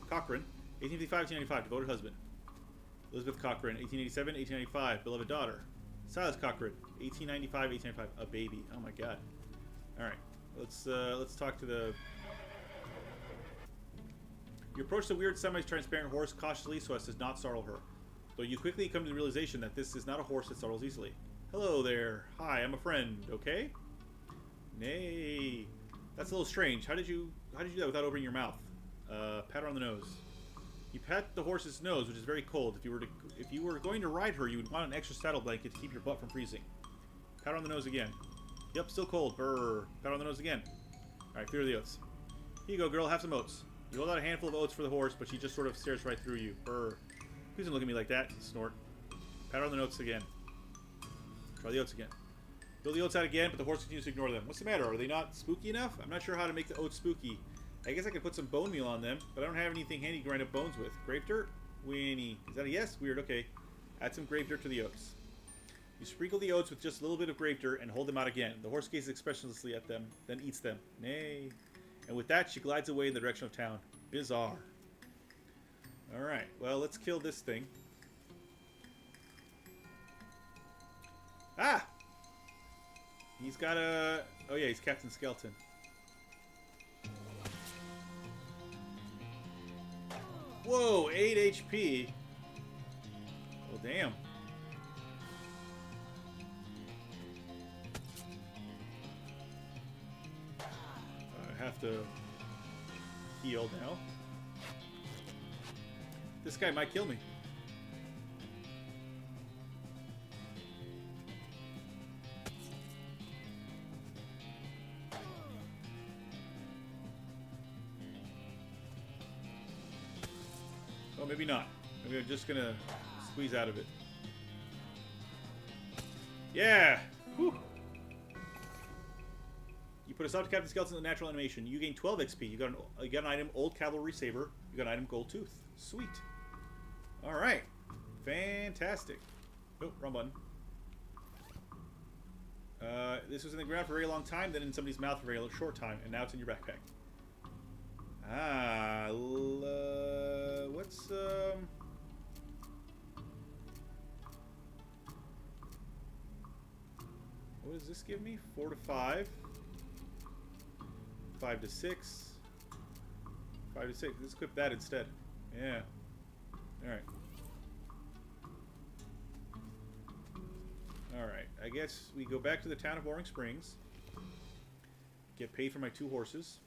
Cochran, 1855-1895, devoted husband. Elizabeth Cochran, 1887, 1895, beloved daughter. Silas Cochran, 1895-1895, a baby. Oh my god. All right, let's talk to the. You approach the weird, semi-transparent horse cautiously so as to not startle her, though you quickly come to the realization that this is not a horse that startles easily. Hello there. Hi, I'm a friend. Okay. Nay. That's a little strange. How did you do that without opening your mouth? Pat her on the nose. You pat the horse's nose, which is very cold. If you were going to ride her, you would want an extra saddle blanket to keep your butt from freezing. Pat her on the nose again. Yep, still cold. Brr. Pat her on the nose again. Alright, feed her the oats. Here you go, girl. Have some oats. You hold out a handful of oats for the horse, but she just sort of stares right through you. Brr. Please don't look at me like that. Snort. Pat her on the nose again. Try the oats again. Fill the oats out again, but the horse continues to ignore them. What's the matter? Are they not spooky enough? I'm not sure how to make the oats spooky. I guess I could put some bone meal on them, but I don't have anything handy to grind up bones with. Grape dirt? Winnie. Is that a yes? Weird. Okay. Add some grape dirt to the oats. You sprinkle the oats with just a little bit of grape dirt and hold them out again. The horse gazes expressionlessly at them, then eats them. Nay. And with that, she glides away in the direction of town. Bizarre. Alright. Well, let's kill this thing. Ah! He's got a... Oh yeah, he's Captain Skeleton. Whoa, 8 HP. Well, damn. I have to heal now. This guy might kill me. Oh, maybe not. Maybe I'm just gonna squeeze out of it. Yeah! Whew. You put a stop to Captain Skeleton in the natural animation. You gain 12 XP. You got an item, Old Cavalry Saber. You got an item, Gold Tooth. Sweet. Alright. Fantastic. Oh, wrong button. This was in the ground for a very long time, then in somebody's mouth for a very short time, and now it's in your backpack. Ah, what's, what does this give me? 4 to 5. 5 to 6. 5 to 6. Let's equip that instead. Yeah. Alright. Alright. I guess we go back to the town of Boring Springs. Get paid for my 2 horses.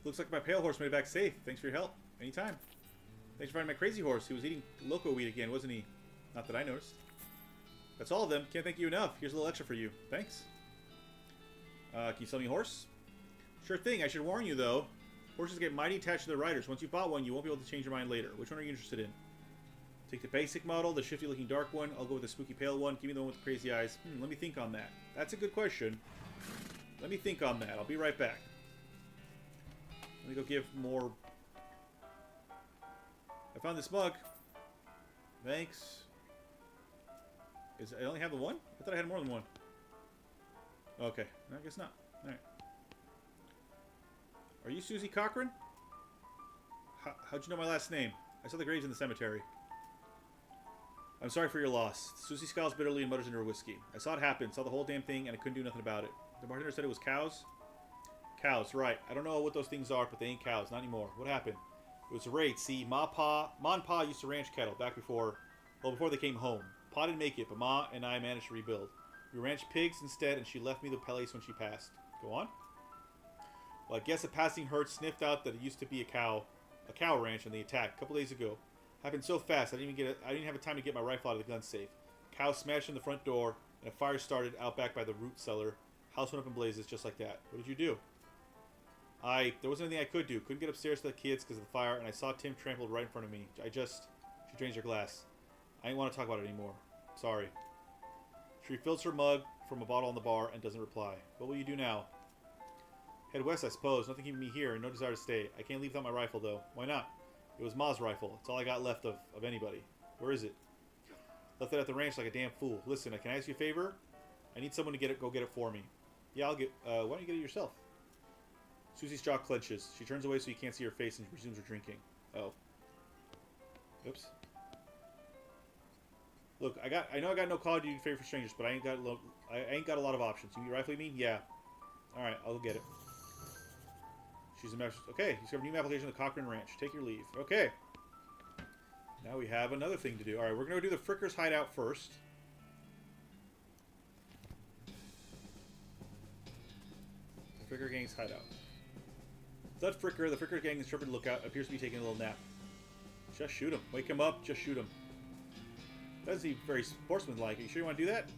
Looks like my pale horse made it back safe. Thanks for your help. Anytime. Thanks for finding my crazy horse. He was eating loco weed again, wasn't he? Not that I noticed. That's all of them. Can't thank you enough. Here's a little extra for you. Thanks. Can you sell me a horse? Sure thing. I should warn you, though. Horses get mighty attached to their riders. Once you bought one, you won't be able to change your mind later. Which one are you interested in? Take the basic model, the shifty-looking dark one. I'll go with the spooky pale one. Give me the one with the crazy eyes. Let me think on that. That's a good question. Let me think on that. I'll be right back. Let me go give more... I found this mug. Thanks. I only have the one? I thought I had more than one. Okay. I guess not. Alright. Are you Susie Cochran? How'd you know my last name? I saw the graves in the cemetery. I'm sorry for your loss. Susie scowls bitterly and mutters into her whiskey. I saw it happen, saw the whole damn thing, and I couldn't do nothing about it. The bartender said it was cows? Cows, right. I don't know what those things are, but they ain't cows. Not anymore. What happened? It was a raid. See, Ma and Pa used to ranch cattle back before they came home. Pa didn't make it, but Ma and I managed to rebuild. We ranched pigs instead, and she left me the place when she passed. Go on. Well, I guess a passing herd sniffed out that it used to be a cow ranch, and they attacked a couple days ago. Happened so fast, I didn't even have time to get my rifle out of the gun safe. Cow smashed in the front door, and a fire started out back by the root cellar. House went up in blazes, just like that. What did you do? There wasn't anything I could do. Couldn't get upstairs to the kids because of the fire, and I saw Tim trampled right in front of me. She drains her glass. I didn't want to talk about it anymore. Sorry. She refills her mug from a bottle on the bar and doesn't reply. What will you do now? Head west, I suppose. Nothing keeping me here, and no desire to stay. I can't leave without my rifle, though. Why not? It was Ma's rifle. It's all I got left of anybody. Where is it? Left it at the ranch like a damn fool. Listen, can I ask you a favor? I need someone to go get it for me. Yeah, I'll get... why don't you get it yourself? Susie's jaw clenches. She turns away so you can't see her face and resumes her drinking. Oh. Oops. Look, I know I got no Call of Duty Favor for Strangers, but I ain't got a lot of options. You rifle me? Yeah. Alright, I'll go get it. She's a message. Okay, you discovered a new application of the Cochran Ranch. Take your leave. Okay. Now we have another thing to do. Alright, we're going to do the Fricker's hideout first. The Fricker Gang's hideout. That Fricker, the Fricker Gang's intrepid lookout, appears to be taking a little nap. Just shoot him. Wake him up, just shoot him. That doesn't seem very sportsmanlike. Are you sure you want to do that?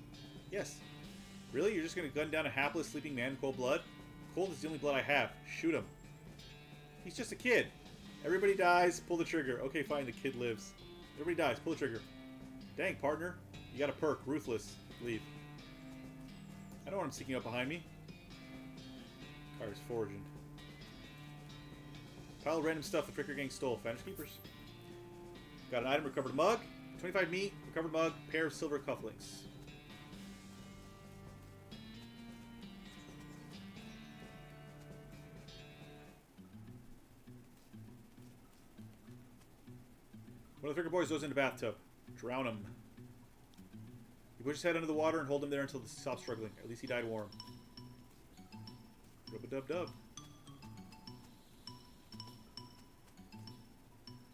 Yes. Really? You're just going to gun down a hapless, sleeping man in cold blood? Cold is the only blood I have. Shoot him. He's just a kid. Everybody dies. Pull the trigger. Okay, fine. The kid lives. Everybody dies. Pull the trigger. Dang, partner. You got a perk. Ruthless. Leave. I don't want him sneaking up behind me. Car's foraging. Pile of random stuff the Fricker Gang stole. Vanish keepers. Got an item. Recovered mug. 25 meat. Recovered mug. Pair of silver cufflinks. One of the Fricker boys goes into the bathtub. Drown him. You push his head under the water and hold him there until he stops struggling. At least he died warm. Rub-a-dub-dub.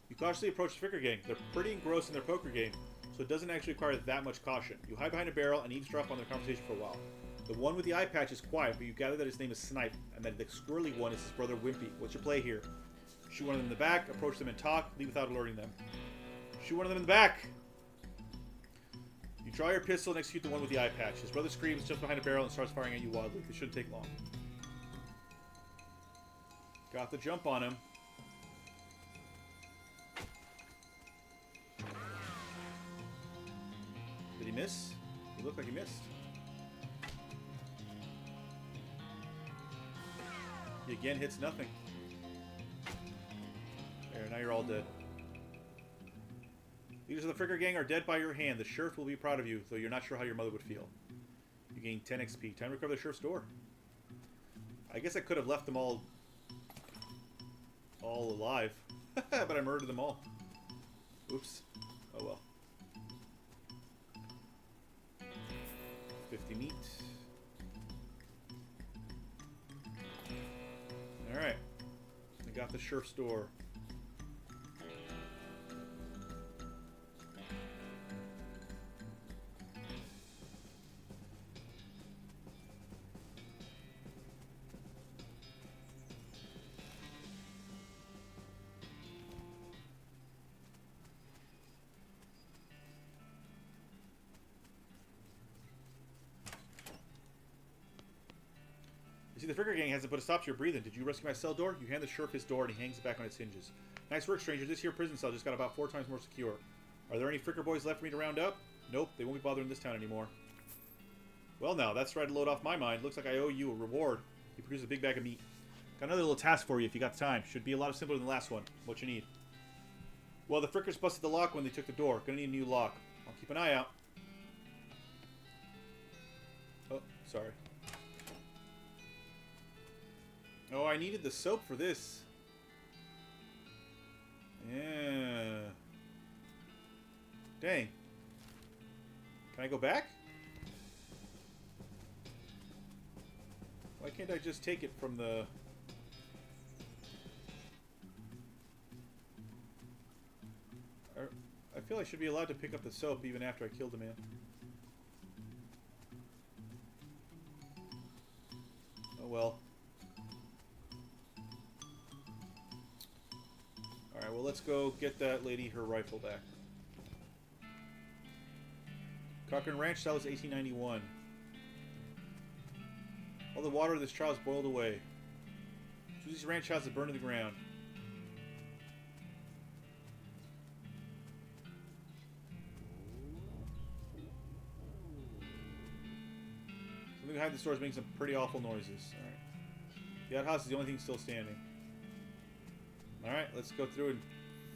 You cautiously approach the Fricker Gang. They're pretty engrossed in their poker game, so it doesn't actually require that much caution. You hide behind a barrel and eavesdrop on their conversation for a while. The one with the eye patch is quiet, but you gather that his name is Snipe, and that the squirrely one is his brother Wimpy. What's your play here? Shoot one of them in the back, approach them and talk, leave without alerting them. Shoot one of them in the back! You draw your pistol and execute the one with the eye patch. His brother screams just behind a barrel and starts firing at you wildly. This shouldn't take long. Got the jump on him. Did he miss? He looked like he missed. He again hits nothing. There, now you're all dead. Leaders of the Fricker Gang are dead by your hand. The sheriff will be proud of you, though you're not sure how your mother would feel. You gain 10 XP. Time to recover the sheriff's door. I guess I could have left them all alive. But I murdered them all. Oops. Oh well. 50 meat. Alright. I got the sheriff's door. See, the Fricker Gang hasn't put a stop to your breathing. Did you rescue my cell door? You hand the sheriff his door and he hangs it back on its hinges. Nice work, stranger. This here prison cell just got about 4 times more secure. Are there any Fricker boys left for me to round up? Nope, they won't be bothering this town anymore. Well now, that's right to load off my mind. Looks like I owe you a reward. You produce a big bag of meat. Got another little task for you if you got time. Should be a lot simpler than the last one. What you need? Well, the Frickers busted the lock when they took the door. Gonna need a new lock. I'll keep an eye out. Oh, sorry. Oh, I needed the soap for this. Yeah. Dang. Can I go back? Why can't I just take it from the... I feel I should be allowed to pick up the soap even after I killed the man. Oh well. Alright, well let's go get that lady her rifle back. Cochran Ranch, that was 1891. All the water of this trial is boiled away. Susie's ranch house is burned to the ground. Something behind the store is making some pretty awful noises. Alright. The outhouse is the only thing still standing. Alright, let's go through and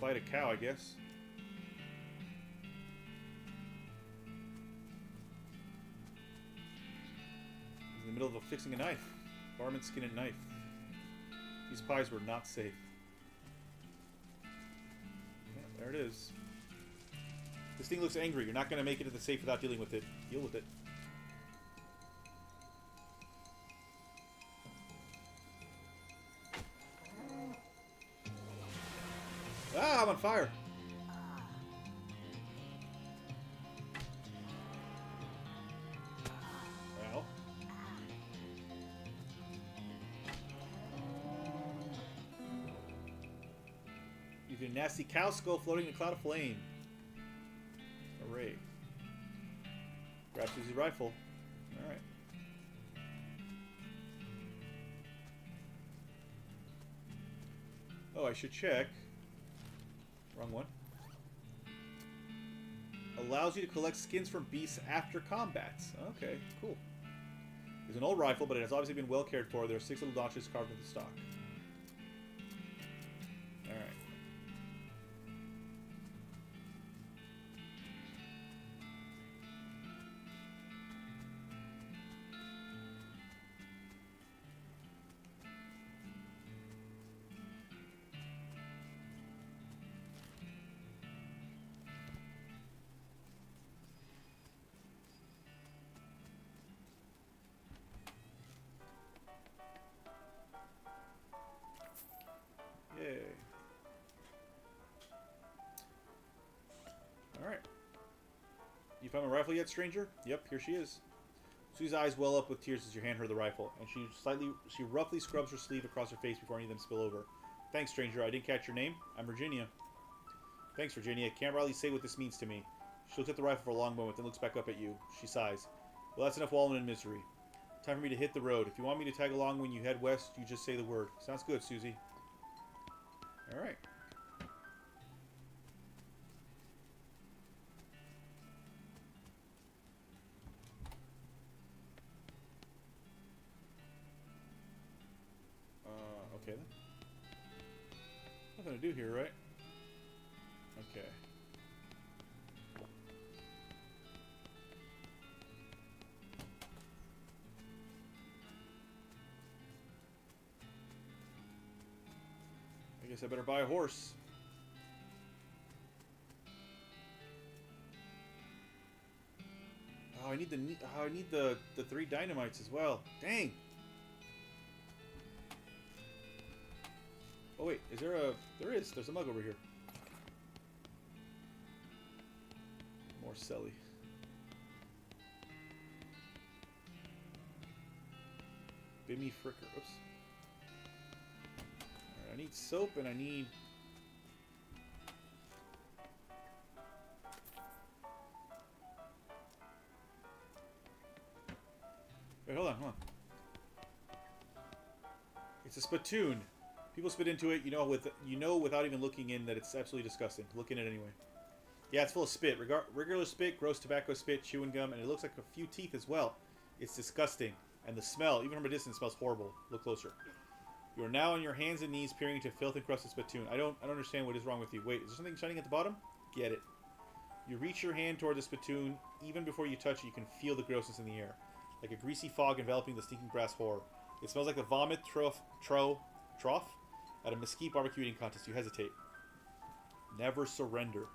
fight a cow, I guess. Is the middle of fixing a knife. Barman skin and knife. These pies were not safe. Yeah, there it is. This thing looks angry. You're not going to make it to the safe without dealing with it. Deal with it. Ah, I'm on fire. Well. You have a nasty cow skull floating in a cloud of flame. Hooray. Grab Susie's rifle. Alright. Oh, I should check. Wrong one. Allows you to collect skins from beasts after combats. Okay, cool. It's an old rifle, but it has obviously been well cared for. There are 6 little notches carved into the stock. Alright. Yay. Alright. You found my rifle yet, stranger? Yep, here she is. Susie's eyes well up with tears as your hand her the rifle, and she roughly scrubs her sleeve across her face before any of them spill over. Thanks, stranger. I didn't catch your name. I'm Virginia. Thanks, Virginia. Can't really say what this means to me. She looks at the rifle for a long moment, then looks back up at you. She sighs. Well, that's enough wallowing in misery. Time for me to hit the road. If you want me to tag along when you head west, you just say the word. Sounds good, Susie. Alright. Okay then. Nothing to do here, right? Okay. I guess I better buy a horse. Oh, I need the 3 dynamites as well. Dang. Oh wait, is there a... There is. There's a mug over here. More Selly. Bimmy Fricker. Oops. Alright, I need soap and I need... Wait, hold on. It's a spittoon. People spit into it, you know without even looking in that it's absolutely disgusting. Look in it anyway. Yeah, it's full of spit. Regular spit, gross tobacco spit, chewing gum, and it looks like a few teeth as well. It's disgusting. And the smell, even from a distance, smells horrible. Look closer. You are now on your hands and knees peering into filth encrusted spittoon. I don't understand what is wrong with you. Wait, is there something shining at the bottom? Get it. You reach your hand toward the spittoon. Even before you touch it, you can feel the grossness in the air. Like a greasy fog enveloping the stinking grass horror. It smells like the vomit trough at a mesquite barbecue eating contest. You hesitate. Never surrender.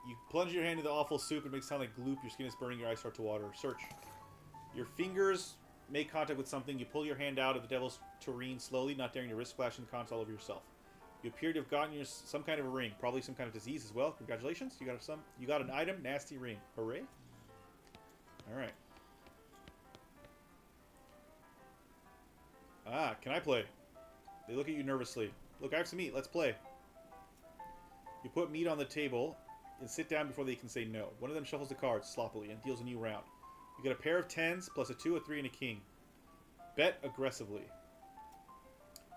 You plunge your hand into the awful soup. It makes it sound like gloop. Your skin is burning. Your eyes start to water. Search. Your fingers make contact with something. You pull your hand out of the devil's tureen slowly, not daring to risk splashing the contents all over yourself. You appear to have gotten some kind of a ring. Probably some kind of disease as well. Congratulations. You got an item. Nasty ring. Hooray. Alright. Ah, can I play? They look at you nervously. Look, I have some meat. Let's play. You put meat on the table and sit down before they can say no. One of them shuffles the cards sloppily and deals a new round. You get a pair of 10s plus a 2, a 3, and a king. Bet aggressively.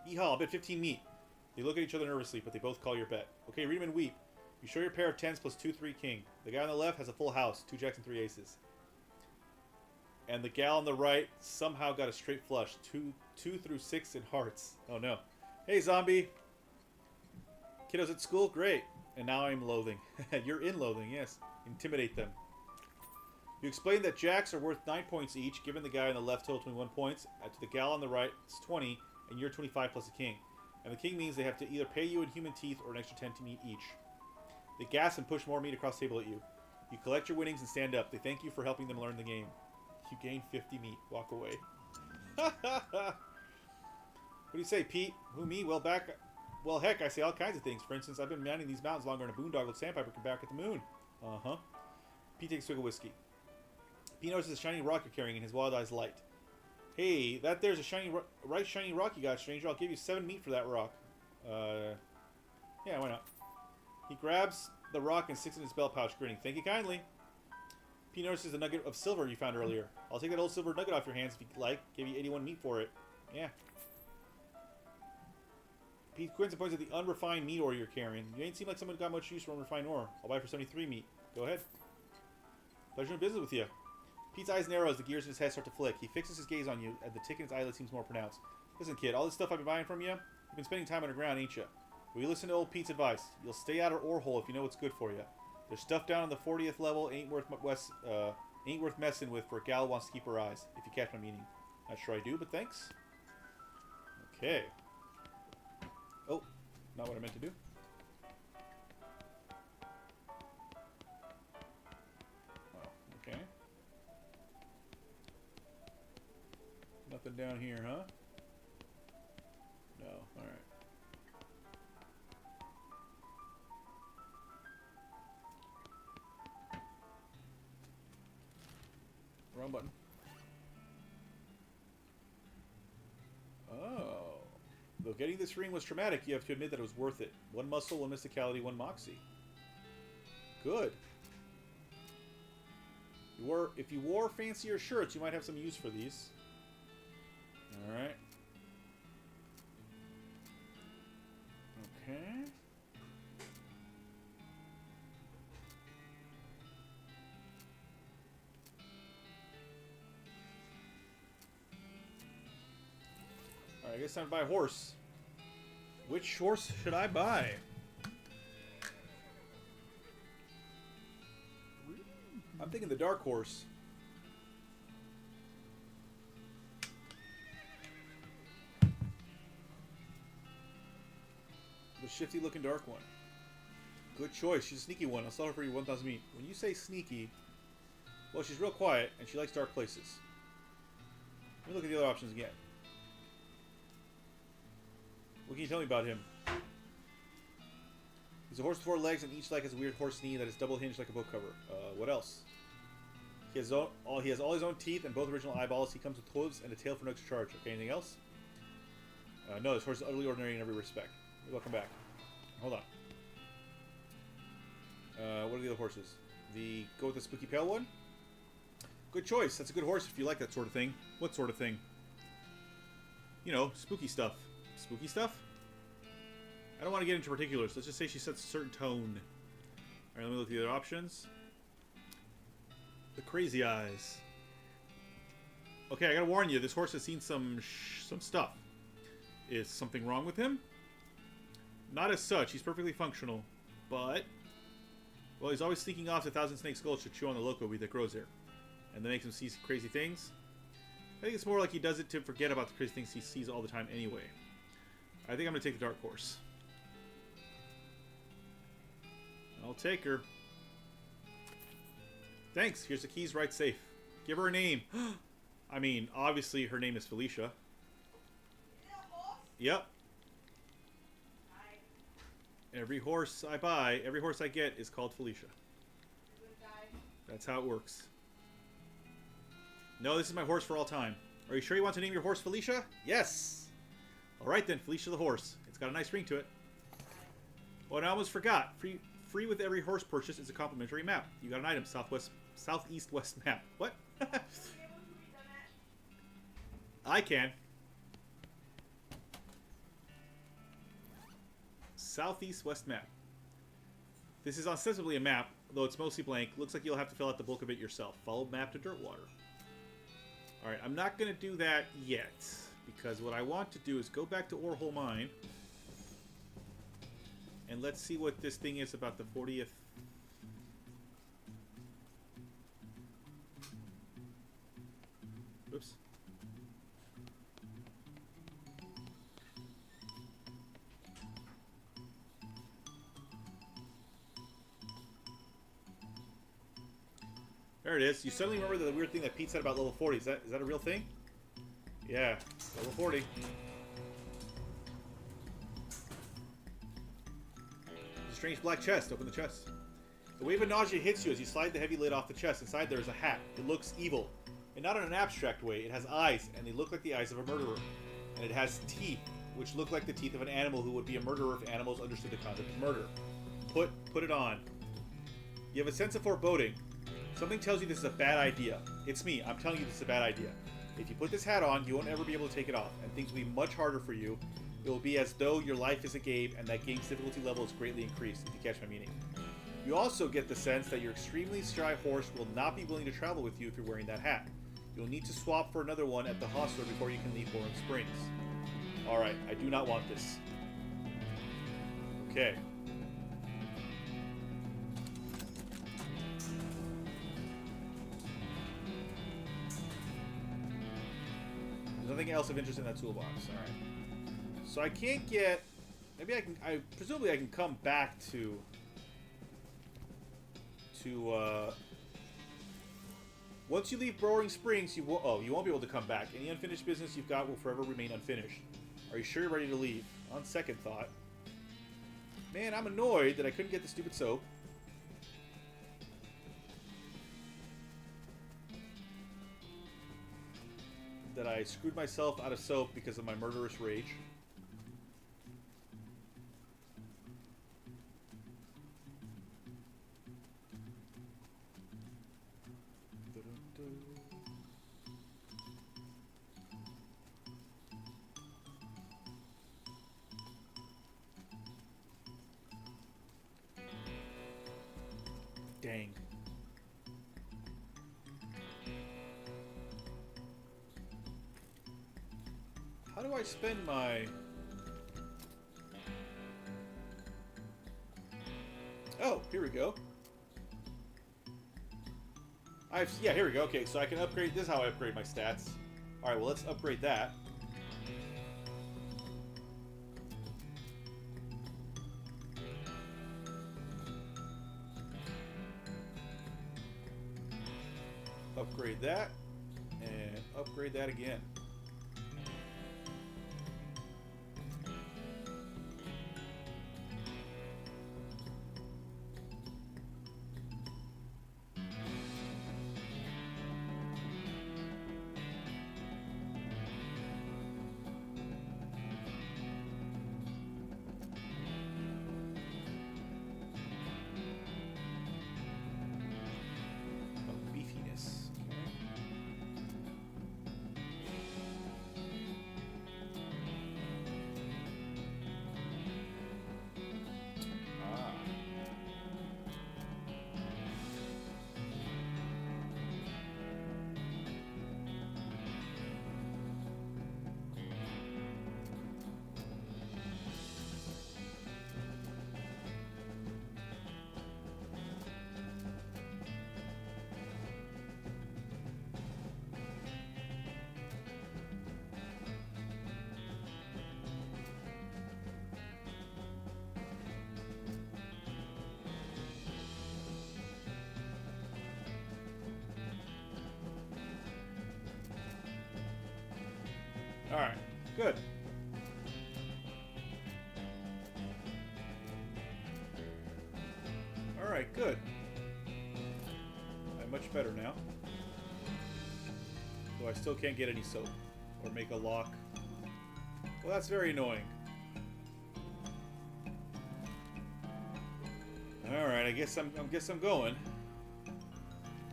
Yeehaw, I'll bet 15 meat. They look at each other nervously, but they both call your bet. Okay, read them and weep. You show your pair of 10s plus 2, 3, king. The guy on the left has a full house, 2 jacks and 3 aces. And the gal on the right somehow got a straight flush, 2 through 6 in hearts. Oh no. Hey, zombie. Kiddos at school? Great. And now I'm loathing. You're in loathing, yes. Intimidate them. You explain that jacks are worth 9 points each, given the guy on the left total 21 points, to the gal on the right it's 20, and you're 25 plus the king. And the king means they have to either pay you in human teeth or an extra 10 to meat each. They gas and push more meat across the table at you. You collect your winnings and stand up. They thank you for helping them learn the game. You gain 50 meat. Walk away. What do you say, Pete? Who, me? Well, heck, I say all kinds of things. For instance, I've been manning these mountains longer than a boondoggle sandpiper can back at the moon. Uh-huh. Pete takes a swig of whiskey. Pete notices a shiny rock you're carrying and his wild eyes light. Hey, that there's a shiny rock you got, stranger. I'll give you 7 meat for that rock. Yeah, why not? He grabs the rock and sticks it in his belt pouch, grinning. Thank you kindly. Pete notices the nugget of silver you found earlier. I'll take that old silver nugget off your hands if you like. Give you 81 meat for it. Yeah. Pete grins and points at the unrefined meat ore you're carrying. You ain't seem like someone who got much use for unrefined ore. I'll buy it for 73 meat. Go ahead. Pleasure in business with you. Pete's eyes narrow as the gears in his head start to flick. He fixes his gaze on you, and the tick in his eyelid seems more pronounced. Listen, kid, all this stuff I've been buying from you, you've been spending time underground, ain't you? Will you listen to old Pete's advice? You'll stay out of ore hole if you know what's good for you. There's stuff down on the 40th level ain't worth messing with for a gal who wants to keep her eyes, if you catch my meaning. Not sure I do, but thanks. Okay. Oh, not what I meant to do. Oh, okay. Nothing down here, huh? No, alright. Wrong button. Oh. Though getting this ring was traumatic, you have to admit that it was worth it. 1 muscle, 1 mysticality, 1 moxie. Good. If you wore fancier shirts, you might have some use for these. Alright. Okay. Alright, I guess time to buy a horse. Which horse should I buy? I'm thinking the dark horse. The shifty looking dark one. Good choice. She's a sneaky one. I'll sell her for you 1,000 meat. When you say sneaky, well, she's real quiet and she likes dark places. Let me look at the other options again. What can you tell me about him? He's a horse with 4 legs and each leg has a weird horse knee that is double hinged like a book cover. What else? He has all his own teeth and both original eyeballs. He comes with hooves and a tail for no extra charge. Okay, anything else? No, this horse is utterly ordinary in every respect. Welcome back. Hold on. What are the other horses? Go with the spooky pale one? Good choice. That's a good horse if you like that sort of thing. What sort of thing? You know, spooky stuff. Spooky stuff? I don't want to get into particulars. Let's just say she sets a certain tone. Alright, let me look at the other options. The crazy eyes. Okay, I gotta warn you. This horse has seen some stuff. Is something wrong with him? Not as such. He's perfectly functional. But, well, he's always sneaking off to Thousand Snake Skulls to chew on the loco weed that grows there. And that makes him see crazy things. I think it's more like he does it to forget about the crazy things he sees all the time anyway. I think I'm going to take the dark horse. I'll take her. Thanks. Here's the keys, right safe. Give her a name. I mean, obviously her name is Felicia. Yep. Every horse I buy, every horse I get is called Felicia. That's how it works. No, this is my horse for all time. Are you sure you want to name your horse Felicia? Yes! Alright then, Felicia the horse. It's got a nice ring to it. Oh, and I almost forgot. Free with every horse purchase is a complimentary map. You got an item, southeast west map. What? I can. Southeast west map. This is ostensibly a map, though it's mostly blank. Looks like you'll have to fill out the bulk of it yourself. Follow map to Dirtwater. Alright, I'm not going to do that yet, because what I want to do is go back to Orehole Mine, and let's see what this thing is about the 40th. Oops. There it is. You suddenly remember the weird thing that Pete said about level 40. Is that a real thing? Yeah, level 40. There's a strange black chest. Open the chest. The wave of nausea hits you as you slide the heavy lid off the chest. Inside there is a hat. It looks evil. And not in an abstract way. It has eyes, and they look like the eyes of a murderer. And it has teeth, which look like the teeth of an animal who would be a murderer if animals understood the concept of murder. Put it on. You have a sense of foreboding. Something tells you this is a bad idea. It's me. I'm telling you this is a bad idea. If you put this hat on, you won't ever be able to take it off, and things will be much harder for you. It will be as though your life is a game, and that game's difficulty level is greatly increased, if you catch my meaning. You also get the sense that your extremely shy horse will not be willing to travel with you if you're wearing that hat. You'll need to swap for another one at the hostler before you can leave Boring Springs. Alright, I do not want this. Okay. Nothing else of interest in that toolbox. Alright. So I can't get... Maybe I can... presumably I can come back to... Once you leave Boring Springs, you won't be able to come back. Any unfinished business you've got will forever remain unfinished. Are you sure you're ready to leave? On second thought. Man, I'm annoyed that I couldn't get the stupid soap. That I screwed myself out of soap because of my murderous rage. Dang. How do I spend my... Oh, here we go. Yeah, here we go. Okay, so I can upgrade... This is how I upgrade my stats. Alright, well, let's upgrade that. Upgrade that. And upgrade that again. Alright, good. Alright, good. I'm much better now. Though I still can't get any soap. Or make a lock. Well, that's very annoying. Alright, I guess I'm going.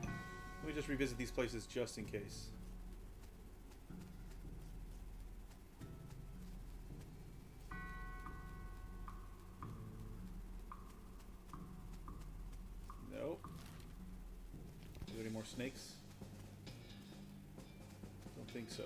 Let me just revisit these places just in case. Snakes? Don't think so.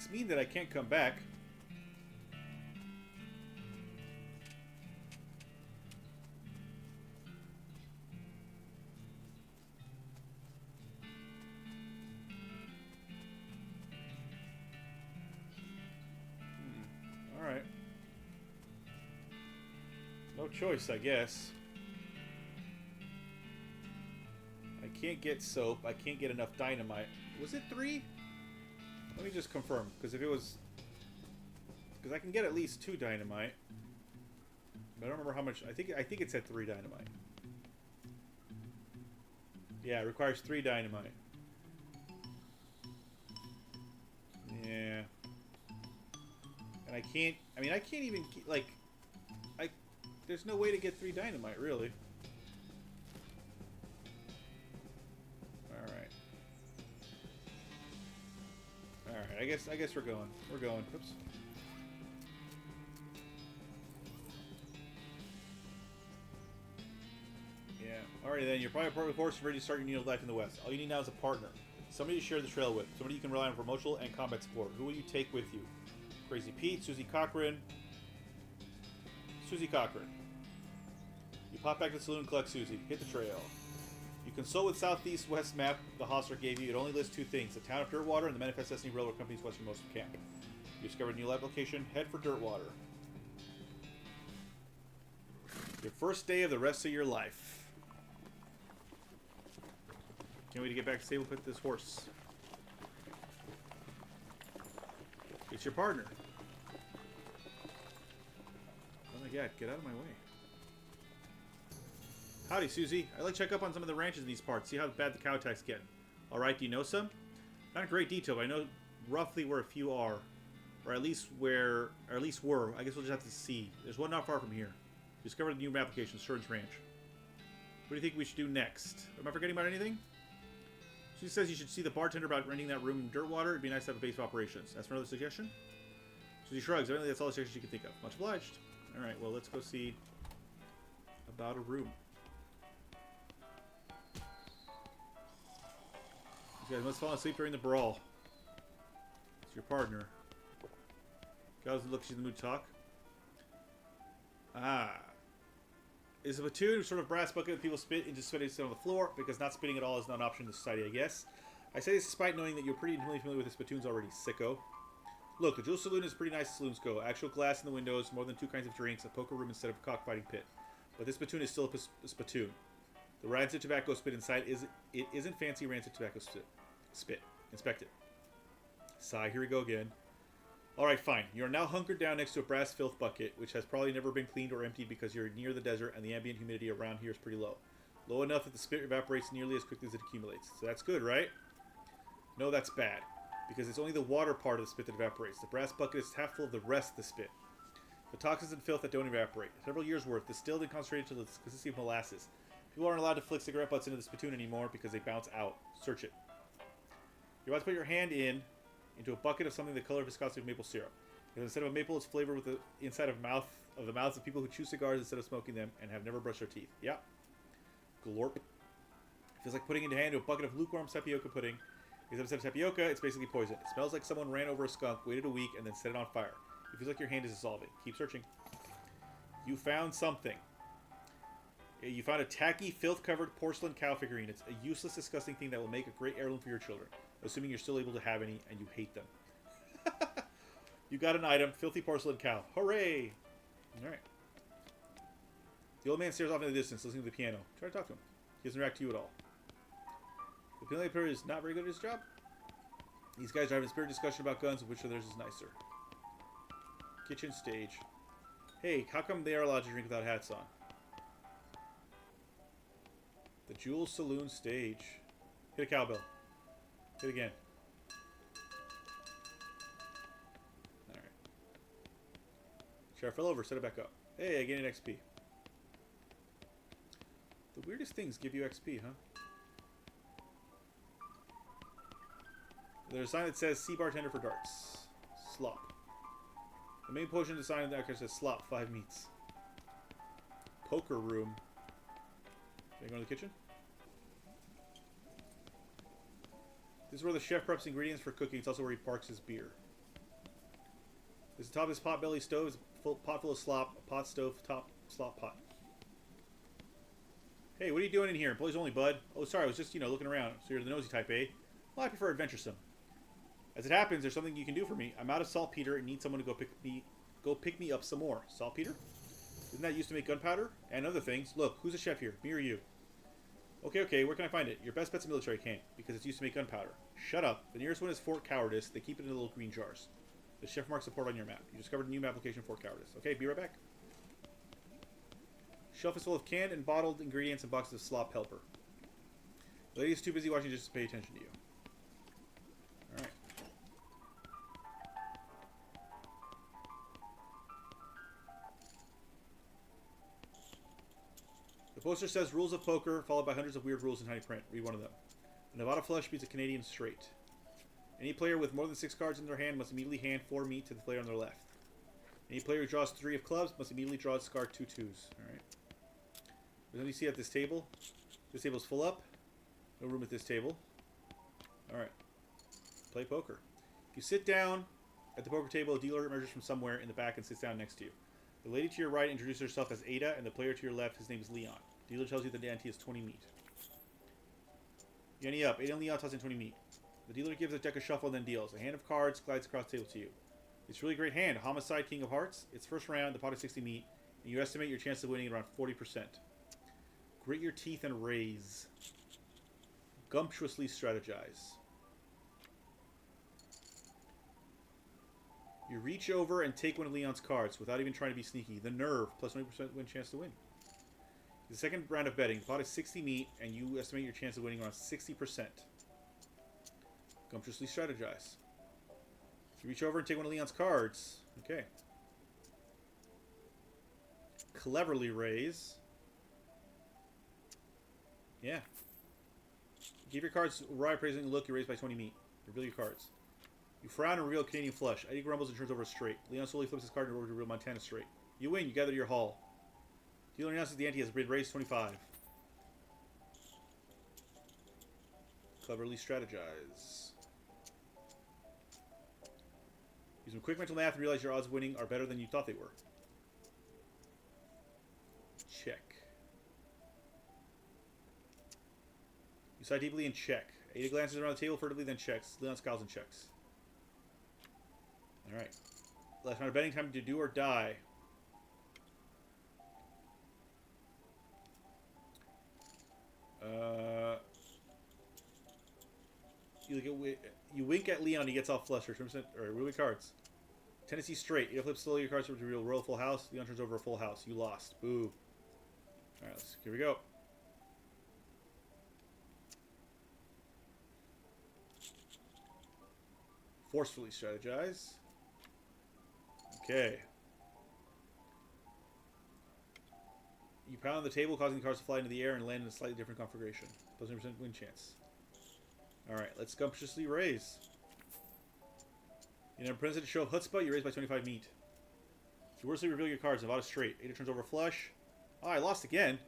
It's mean that I can't come back. Alright. No choice, I guess. I can't get soap. I can't get enough dynamite. Was it 3? Let me just confirm, because if it was... Because I can get at least 2 dynamite. But I don't remember how much... I think it said 3 dynamite. Yeah, it requires 3 dynamite. Yeah. And I can't... I mean, I can't even... Like... There's no way to get 3 dynamite, really. Alright, I guess we're going. We're going. Oops. Yeah. Alrighty then, you're probably forced to ready to start your new life in the West. All you need now is a partner. Somebody to share the trail with. Somebody you can rely on for emotional and combat support. Who will you take with you? Crazy Pete, Susie Cochran. Susie Cochran. You pop back to the saloon and collect Susie. Hit the trail. You consult with Southeast West map the Hostler gave you. It only lists 2 things: the town of Dirtwater and the Manifest Destiny Railroad Company's westernmost camp. You discovered a new life location. Head for Dirtwater. Your first day of the rest of your life. Can't wait to get back to stable with this horse. It's your partner. Oh my god, get out of my way. Howdy, Susie. I'd like to check up on some of the ranches in these parts, see how bad the cow attacks get. Alright, do you know some? Not in great detail, but I know roughly where a few are. Or at least were. I guess we'll just have to see. There's one not far from here. Discovered a new application, Stearns Ranch. What do you think we should do next? Am I forgetting about anything? She says you should see the bartender about renting that room in Dirtwater. It'd be nice to have a base of operations. That's another suggestion? Susie shrugs. Evidently that's all the suggestions you can think of. Much obliged. Alright, well, let's go see about a room. You guys must fall asleep during the brawl. It's your partner. Guys, look, she's in the mood to talk. Ah. Is a platoon sort of brass bucket that people spit into spitting on the floor, because not spitting at all is not an option in this society, I guess. I say this despite knowing that you're pretty intimately familiar with the spittoons already, sicko. Look, the Jewel Saloon is pretty nice as saloons go. Actual glass in the windows, more than 2 kinds of drinks, a poker room instead of a cockfighting pit. But this spittoon is still a spittoon. The rancid tobacco spit inside isn't fancy rancid tobacco spit. Inspect it. Sigh, here we go again. Alright, fine. You are now hunkered down next to a brass filth bucket, which has probably never been cleaned or emptied because you're near the desert and the ambient humidity around here is pretty low. Low enough that the spit evaporates nearly as quickly as it accumulates. So that's good, right? No, that's bad. Because it's only the water part of the spit that evaporates. The brass bucket is half full of the rest of the spit. The toxins and filth that don't evaporate. Several years worth, distilled and concentrated to the consistency of molasses. People aren't allowed to flick cigarette butts into the spittoon anymore because they bounce out. Search it. You're about to put your hand into a bucket of something the color of viscosity of maple syrup. Because instead of a maple, it's flavored with the inside of the mouths of people who chew cigars instead of smoking them and have never brushed their teeth. Yeah. Glorp. Feels like putting your hand into a bucket of lukewarm tapioca pudding. Because instead of tapioca, it's basically poison. It smells like someone ran over a skunk, waited a week, and then set it on fire. It feels like your hand is dissolving. Keep searching. You found something. You found a tacky, filth-covered porcelain cow figurine. It's a useless, disgusting thing that will make a great heirloom for your children. Assuming you're still able to have any, and you hate them. You got an item. Filthy porcelain cow. Hooray! Alright. The old man stares off in the distance, listening to the piano. Try to talk to him. He doesn't react to you at all. The piano player is not very good at his job. These guys are having a spirited discussion about guns, and which of theirs is nicer. Kitchen stage. Hey, how come they are allowed to drink without hats on? The Jewel Saloon stage. Hit a cowbell. Hit again. Alright. Sheriff fell over. Set it back up. Hey, I gained an XP. The weirdest things give you XP, huh? There's a sign that says, see bartender for darts. Slop. The main potion design in the says slop, 5 meats. Poker room. Can I go to the kitchen? This is where the chef preps ingredients for cooking. It's also where he parks his beer. There's the top of this pot-belly stove is a pot full of slop. A pot stove, top slop pot. Hey, what are you doing in here? Employees only, bud. Oh, sorry, I was just, looking around. So you're the nosy type, eh? Well, I prefer adventuresome. As it happens, there's something you can do for me. I'm out of saltpeter and need someone to go pick me up some more. Saltpeter? Isn't that used to make gunpowder? And other things. Look, who's a chef here? Me or you? Okay, where can I find it? Your best bet's a military camp, because it's used to make gunpowder. Shut up. The nearest one is Fort Cowardice. They keep it in little green jars. The chef marks support on your map. You discovered a new map location, Fort Cowardice. Okay, be right back. Shelf is full of canned and bottled ingredients and boxes of slop helper. The lady is too busy watching just to pay attention to you. Alright. The poster says rules of poker, followed by hundreds of weird rules in tiny print. Read one of them. A Nevada flush beats a Canadian straight. Any player with more than 6 cards in their hand must immediately hand 4 meat to the player on their left. Any player who draws 3 of clubs must immediately draw discard 2 twos. Alright. There's nothing you see at this table. This table's full up. No room at this table. Alright. Play poker. If you sit down at the poker table, a dealer emerges from somewhere in the back and sits down next to you. The lady to your right introduces herself as Ada, and the player to your left, his name is Leon. The dealer tells you that the ante is 20 meat. You ante up. Ada and Leon toss in 20 meat. The dealer gives a deck of shuffle and then deals. A hand of cards glides across the table to you. It's a really great hand. Homicide, King of Hearts. It's first round, the pot is 60 meat, and you estimate your chance of winning around 40%. Grit your teeth and raise. Gumptuously strategize. You reach over and take one of Leon's cards without even trying to be sneaky. The nerve, plus 20% win chance to win. The second round of betting. The pot is 60 meat, and you estimate your chance of winning around 60%. Gumptuously strategize. You reach over and take one of Leon's cards. Okay. Cleverly raise. Yeah. Give your cards a wry appraising look. You raise by 20 meat. Reveal your cards. You frown and reveal Canadian flush. Eddie grumbles and turns over a straight. Leon slowly flips his card and over to reveal Montana straight. You win. You gather to your haul. Dealer announces the ante has been raised 25. Cleverly strategize. Use some quick mental math and realize your odds of winning are better than you thought they were. Check. You sigh deeply and check. Ada glances around the table furtively, then checks. Leon scowls and checks. Alright. Last round of betting, time to do or die. You wink at Leon, he gets off flush. Or real cards. Tennessee straight. You flip slowly your cards to reveal royal full house. Leon turns over a full house. You lost. Boo. Alright, here we go. Forcefully strategize. Okay. You pound on the table, causing the cards to fly into the air and land in a slightly different configuration. +20% win chance. Alright, let's gumptuously raise. You never present to show of chutzpah, you raise by 25 meat. You worsley reveal your cards. Nevada straight. Ada turns over a flush. Oh, I lost again.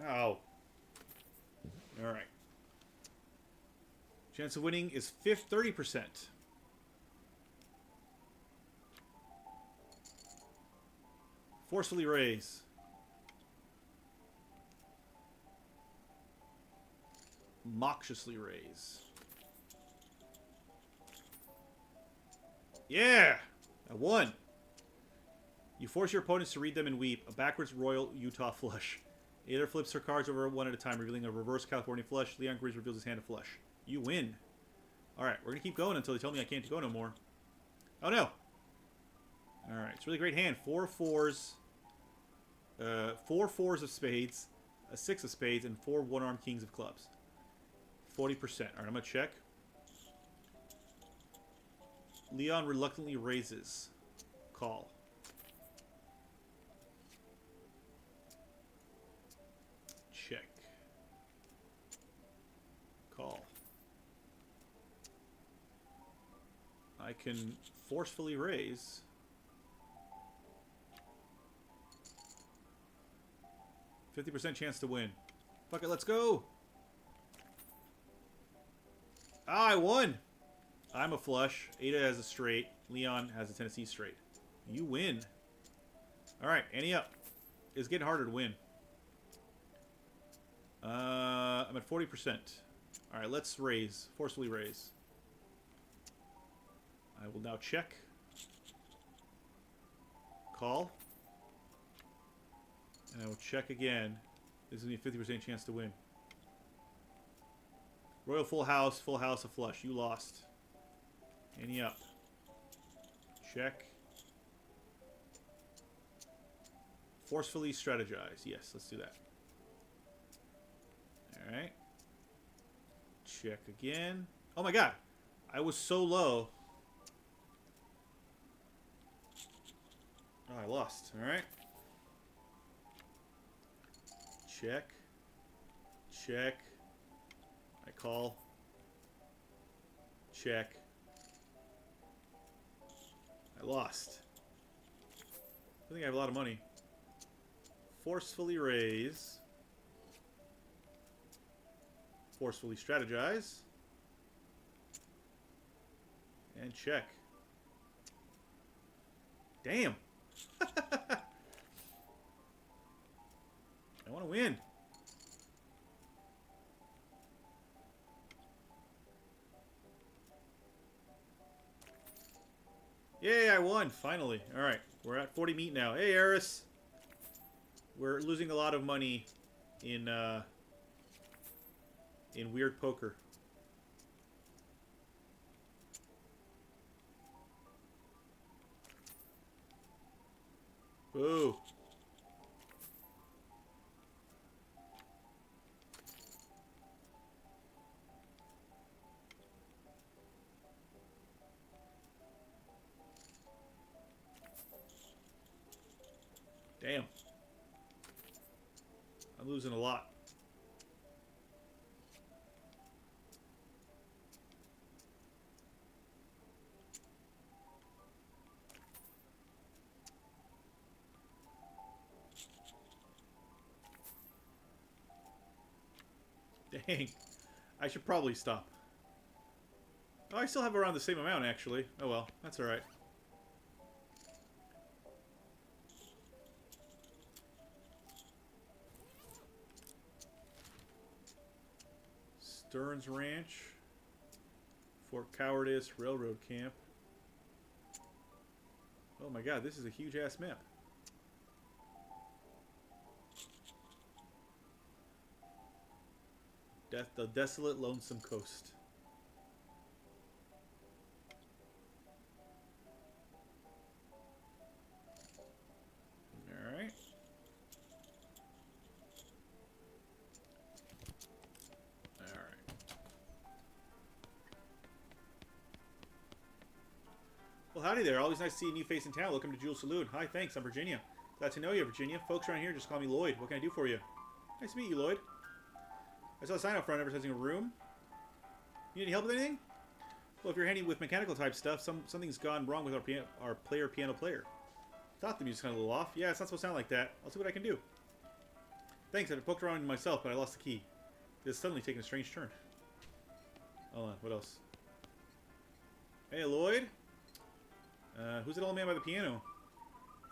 Ow. Alright. Chance of winning is 30%. Forcefully raise. Moxiously raise. Yeah! I won. You force your opponents to read them and weep. A backwards royal Utah flush. Ada flips her cards over one at a time, revealing a reverse California flush. Leon Grease reveals his hand of flush. You win. Alright, we're going to keep going until they tell me I can't go no more. Oh no! Alright, it's a really great hand. 4 fours. 4 fours of spades. A 6 of spades. And 4 one-armed kings of clubs. 40%. Alright, I'm going to check. Leon reluctantly raises. Call. Check. Call. I can forcefully raise. %50 chance to win. Fuck it, let's go! Ah, I won! I'm a flush. Ada has a straight. Leon has a Tennessee straight. You win. Alright, ante up. It's getting harder to win. I'm at 40%. Alright, let's raise. Forcefully raise. I will now check. Call. And I will check again. This is going to be a 50% chance to win. Royal full house, a flush. You lost. Ante up. Check. Forcefully strategize. Yes, let's do that. Alright. Check again. Oh my god. I was so low. Oh, I lost. Alright. Check. Check. I call. Check. I lost. I think I have a lot of money. Forcefully raise. Forcefully strategize. And check. Damn. I want to win. Yay, I won, finally. Alright, we're at 40 meat now. Hey, Eris. We're losing a lot of money in weird poker. Boo. Damn. I'm losing a lot. Dang. I should probably stop. Oh, I still have around the same amount, actually. Oh well, that's alright. Stearns Ranch. Fort Cowardice Railroad Camp. Oh my god, this is a huge-ass map. The desolate, lonesome coast. Alright. Alright. Well, howdy there. Always nice to see a new face in town. Welcome to Jewel Saloon. Hi, thanks. I'm Virginia. Glad to know you, Virginia. Folks around here just call me Lloyd. What can I do for you? Nice to meet you, Lloyd. I saw a sign out front advertising a room. You need any help with anything? Well, if you're handy with mechanical type stuff, something's gone wrong with our piano player. Thought the music's kind of a little off. Yeah, it's not supposed to sound like that. I'll see what I can do. Thanks, I poked around myself, but I lost the key. This is suddenly taking a strange turn. Hold on, what else? Hey, Lloyd? Who's that old man by the piano?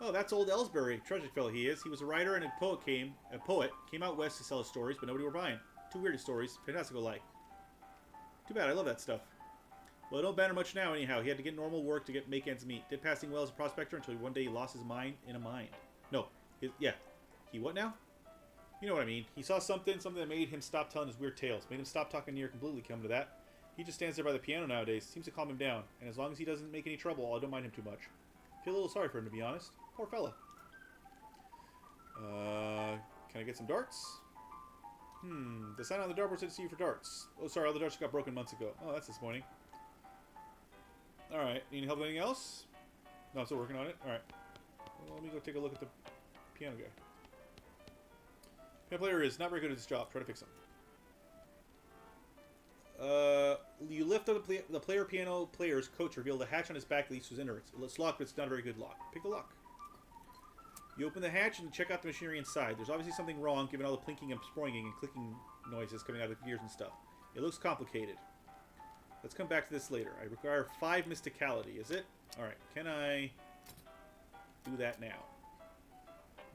Oh, that's old Ellsbury. Tragic fellow he is. He was a writer and a poet. Came out west to sell his stories, but nobody were buying. Two weird stories, fantastical-like. Too bad, I love that stuff. Well, it don't matter much now, anyhow. He had to get normal work to make ends meet. Did passing well as a prospector until one day he lost his mind in a mine. No, yeah. He what now? You know what I mean. He saw something that made him stop telling his weird tales. Made him stop talking near completely, come to that. He just stands there by the piano nowadays. Seems to calm him down. And as long as he doesn't make any trouble, I don't mind him too much. Feel a little sorry for him, to be honest. Poor fella. Can I get some darts? The sign on the dartboard said see you for darts. Oh, sorry, all the darts got broken months ago. Oh, that's disappointing. Alright, need any help with anything else? No, I'm still working on it. Alright. Well, let me go take a look at the piano guy. Piano player is not very good at his job. Try to fix him. You lift up the piano player's coat, reveal the hatch on his back leads to his innards. It's locked, but it's not a very good lock. Pick the lock. You open the hatch and check out the machinery inside. There's obviously something wrong, given all the plinking and sproinging and clicking noises coming out of the gears and stuff. It looks complicated. Let's come back to this later. I require 5 mysticality, is it? Alright, can I do that now?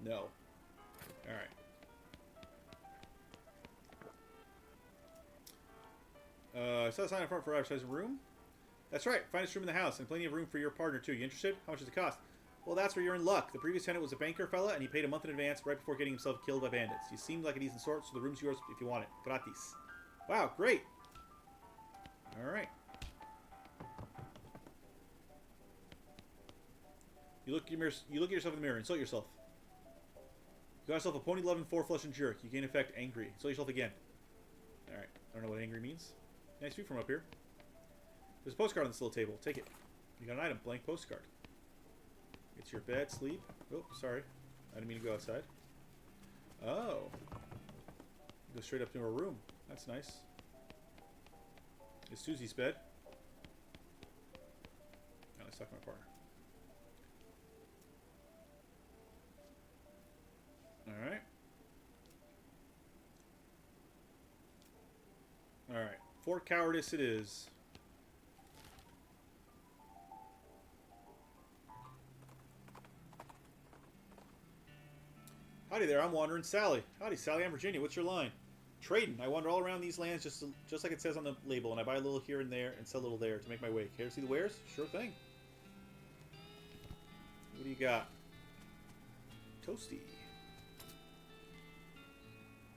No. Alright. I saw a sign up front for advertising room. That's right, finest room in the house, and plenty of room for your partner too. You interested? How much does it cost? Well, that's where you're in luck. The previous tenant was a banker fella, and he paid a month in advance right before getting himself killed by bandits. You seemed like a decent sort, so the room's yours if you want it. Gratis. Wow, great. Alright. You look at yourself in the mirror. Insult yourself. You got yourself a pony-loving, four-flushing jerk. You gain effect angry. Insult yourself again. Alright. I don't know what angry means. Nice view from up here. There's a postcard on this little table. Take it. You got an item. Blank postcard. It's your bed. Sleep. Oh, sorry. I didn't mean to go outside. Oh. Go straight up to her room. That's nice. It's Susie's bed. Now let's talk to my partner. Alright. Alright. For cowardice it is. Howdy there, I'm Wandering Sally. Howdy, Sally, I'm Virginia. What's your line? Trading. I wander all around these lands just like it says on the label, and I buy a little here and there and sell a little there to make my way. Care to see the wares? Sure thing. What do you got? Toasty.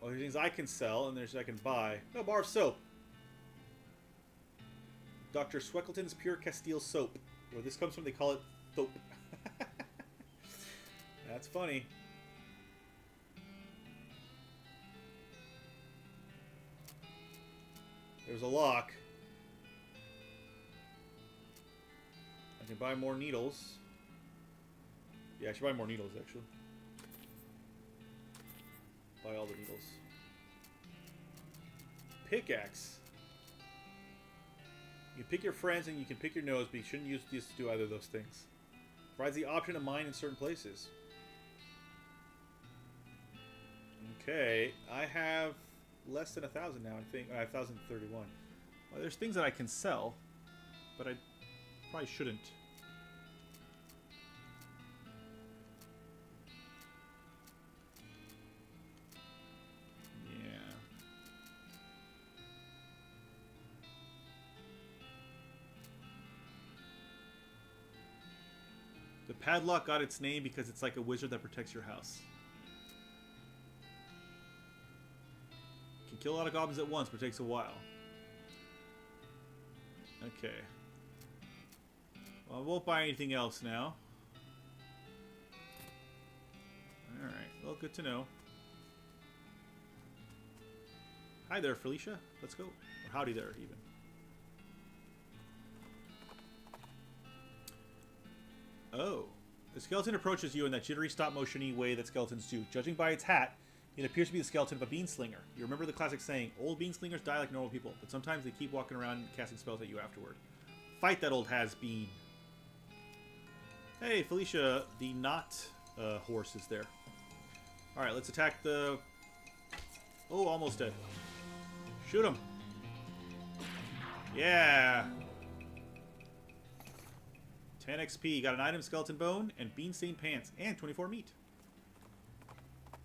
Well, there's things I can sell, and there's I can buy. No, bar of soap. Dr. Sweckleton's Pure Castile Soap. Where this comes from, they call it soap. That's funny. There's a lock. I can buy more needles. Yeah, I should buy more needles, actually. Buy all the needles. Pickaxe. You can pick your friends and you can pick your nose, but you shouldn't use these to do either of those things. Provides the option to mine in certain places. Okay, I have less than 1,000 now, I think. I have 1,031. Well, there's things that I can sell, but I probably shouldn't. Yeah. The padlock got its name because it's like a wizard that protects your house. Can kill a lot of goblins at once, but it takes a while. Okay. Well, I won't buy anything else now. Alright, well, good to know. Hi there, Felicia. Let's go. Or howdy there, even. Oh. The skeleton approaches you in that jittery stop-motion-y way that skeletons do. Judging by its hat, it appears to be the skeleton of a beanslinger. You remember the classic saying, old beanslingers die like normal people, but sometimes they keep walking around and casting spells at you afterward. Fight that old has-been. Hey, Felicia, the not horse is there. Alright, let's attack the... Oh, almost dead. Shoot him. Yeah. 10 XP. Got an item, skeleton bone, and bean-stained pants, and 24 meat.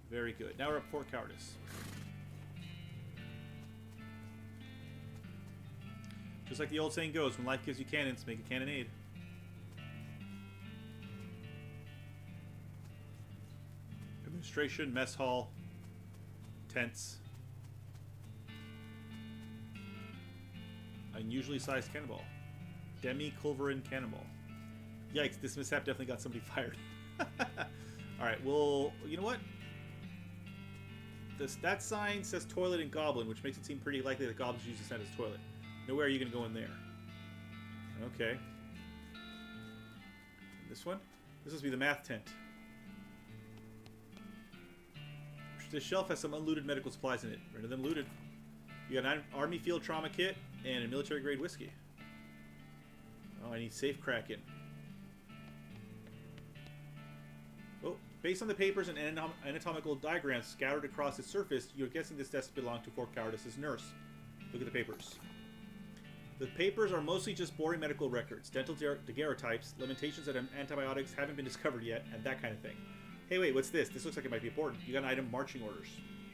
Very good. Now we're up for cowardice. Just like the old saying goes, when life gives you cannons, make a cannonade. Administration, mess hall, tents. Unusually sized cannonball. Demi-culverin cannonball. Yikes, this mishap definitely got somebody fired. Alright, well, you know what? That sign says toilet and goblin, which makes it seem pretty likely that goblins use the sign as toilet. Nowhere are you going to go in there. Okay. This one? This must be the math tent. This shelf has some unlooted medical supplies in it. Render them looted. You got an army field trauma kit and a military grade whiskey. Oh, I need safe cracking. Oh, based on the papers and anatomical diagrams scattered across its surface, you're guessing this desk belonged to Fort Cowardice's nurse. Look at the papers. The papers are mostly just boring medical records, dental daguerreotypes, limitations that antibiotics haven't been discovered yet, and that kind of thing. Hey, wait, what's this? This looks like it might be important. You got an item, marching orders.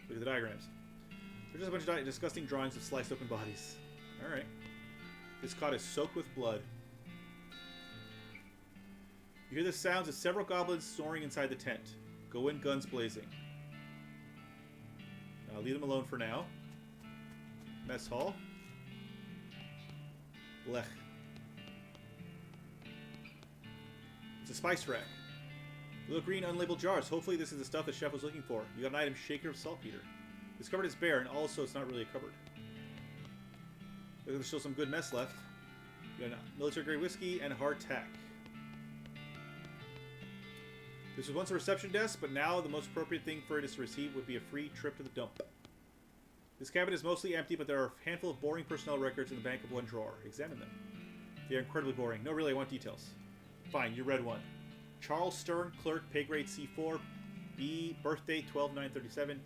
Look at the diagrams. They're just a bunch of disgusting drawings of sliced open bodies. Alright. This cot is soaked with blood. You hear the sounds of several goblins snoring inside the tent. Go in, guns blazing. Leave them alone for now. Mess hall. Blech. It's a spice rack. Little green unlabeled jars. Hopefully this is the stuff the chef was looking for. You got an item, shaker of saltpeter. This cupboard is bare, and also it's not really a cupboard. There's still some good mess left. You got military-grade whiskey and hard tack. This was once a reception desk, but now the most appropriate thing for it is to receive would be a free trip to the dump. This cabinet is mostly empty, but there are a handful of boring personnel records in the bank of one drawer. Examine them. They are incredibly boring. No, really, I want details. Fine, you read one. Charles Stern, clerk, pay grade C4, B, birthday 12/9/37.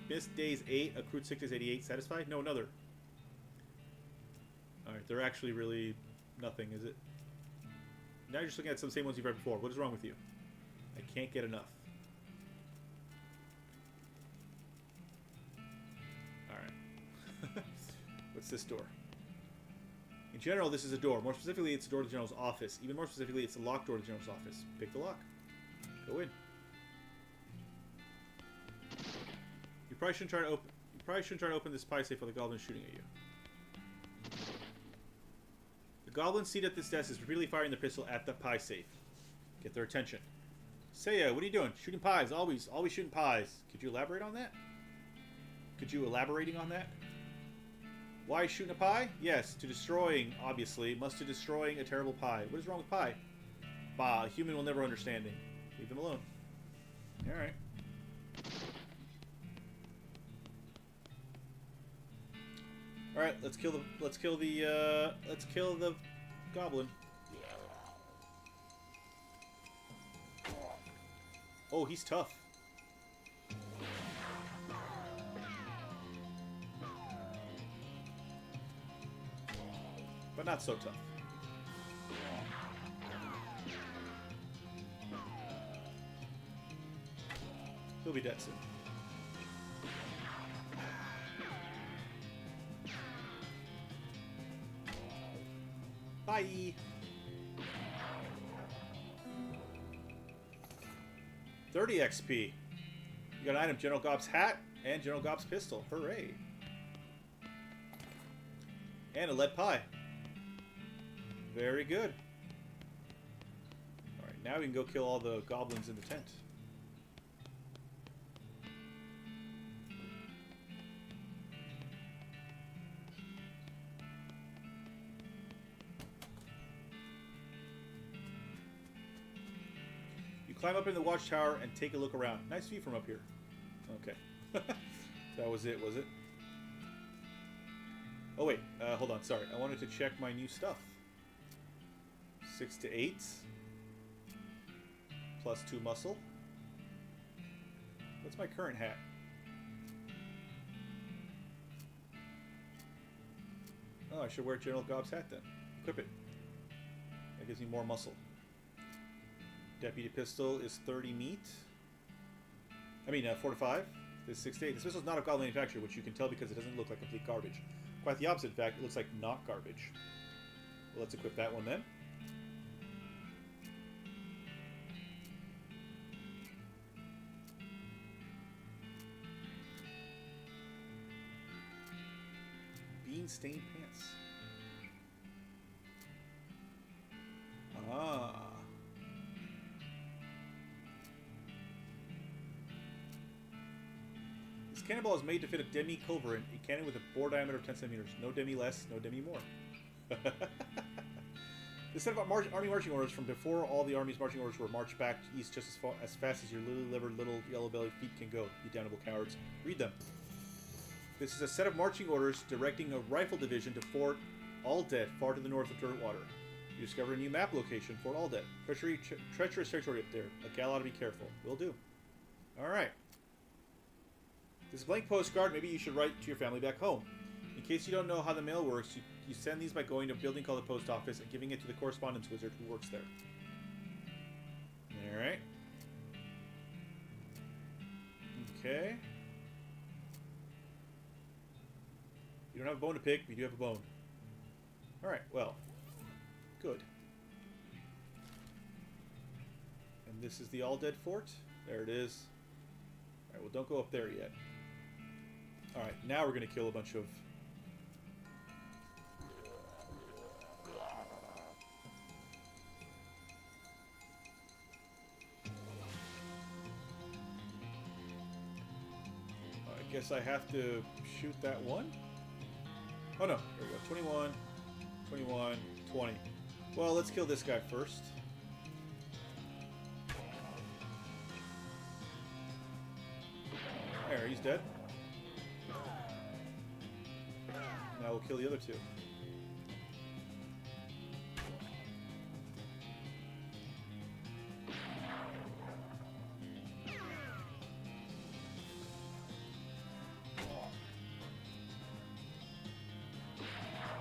Missed days 8, accrued sick days 88. Satisfied? No, another. Alright, they're actually really nothing, is it? Now you're just looking at some of the same ones you've read before. What is wrong with you? I can't get enough. Alright. What's this door? In general, this is a door. More specifically, it's a door to the general's office. Even more specifically, it's a locked door to the general's office. Pick the lock. Go in. You probably shouldn't try to open this pie safe while the goblin's shooting at you. The goblin seated at this desk is repeatedly firing the pistol at the pie safe. Get their attention. Seiya, what are you doing? Shooting pies. Always shooting pies. Could you elaborate on that? Why shooting a pie? Yes, to destroying, obviously. Must to destroying a terrible pie. What is wrong with pie? Bah, a human will never understand him. Leave them alone. Alright. Alright, let's kill the goblin. Oh, he's tough. But not so tough. He'll be dead soon. Bye! 30 XP. You got an item, General Gobb's hat and General Gobb's pistol. Hooray! And a lead pie. Very good. Alright, now we can go kill all the goblins in the tent. You climb up in the watchtower and take a look around. Nice view from up here. Okay. That was it, was it? Oh wait, hold on, sorry. I wanted to check my new stuff. 6 to 8. Plus 2 muscle. What's my current hat? Oh, I should wear General Gobb's hat then. Equip it. That gives me more muscle. Deputy pistol is 30 meat. 4 to 5. This is 6 to 8. This pistol is not of goblin manufacture, which you can tell because it doesn't look like complete garbage. Quite the opposite, in fact. It looks like not garbage. Well, let's equip that one then. Bean-stained pants. Ah. This cannonball is made to fit a demi-culverin, a cannon with a bore diameter of 10 centimeters. No demi less, no demi more. This set of army marching orders from before all the army's marching orders were marched back east just as fast as your lily-livered little yellow-bellied feet can go, you damnable cowards. Read them. This is a set of marching orders directing a rifle division to Fort Aldet, far to the north of Dirtwater. You discover a new map location, Fort Aldet. Treacherous territory up there. A gal ought to be careful. Will do. Alright. This blank postcard, maybe you should write to your family back home. In case you don't know how the mail works, you send these by going to a building called the post office and giving it to the correspondence wizard who works there. Alright. Okay. You don't have a bone to pick, but you do have a bone. Alright, well. Good. And this is the all-dead fort. There it is. Alright, well, don't go up there yet. Alright, now we're going to kill a bunch of... I guess I have to shoot that one? Oh no, there we go. 21, 21, 20. Well, let's kill this guy first. There, he's dead. Now we'll kill the other two.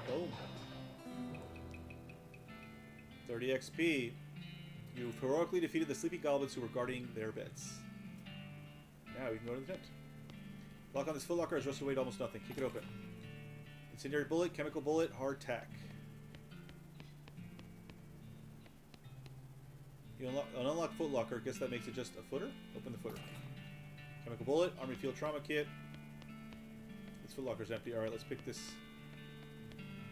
Boom. 30 XP. You've heroically defeated the sleepy goblins who were guarding their beds. Now we can go to the tent. Lock on this footlocker has rusted away to almost nothing. Kick it open. Incendiary bullet, chemical bullet, hard tack. You unlock footlocker. Guess that makes it just a footer. Open the footer. Chemical bullet, army field trauma kit. This footlocker's empty. All right, let's pick this.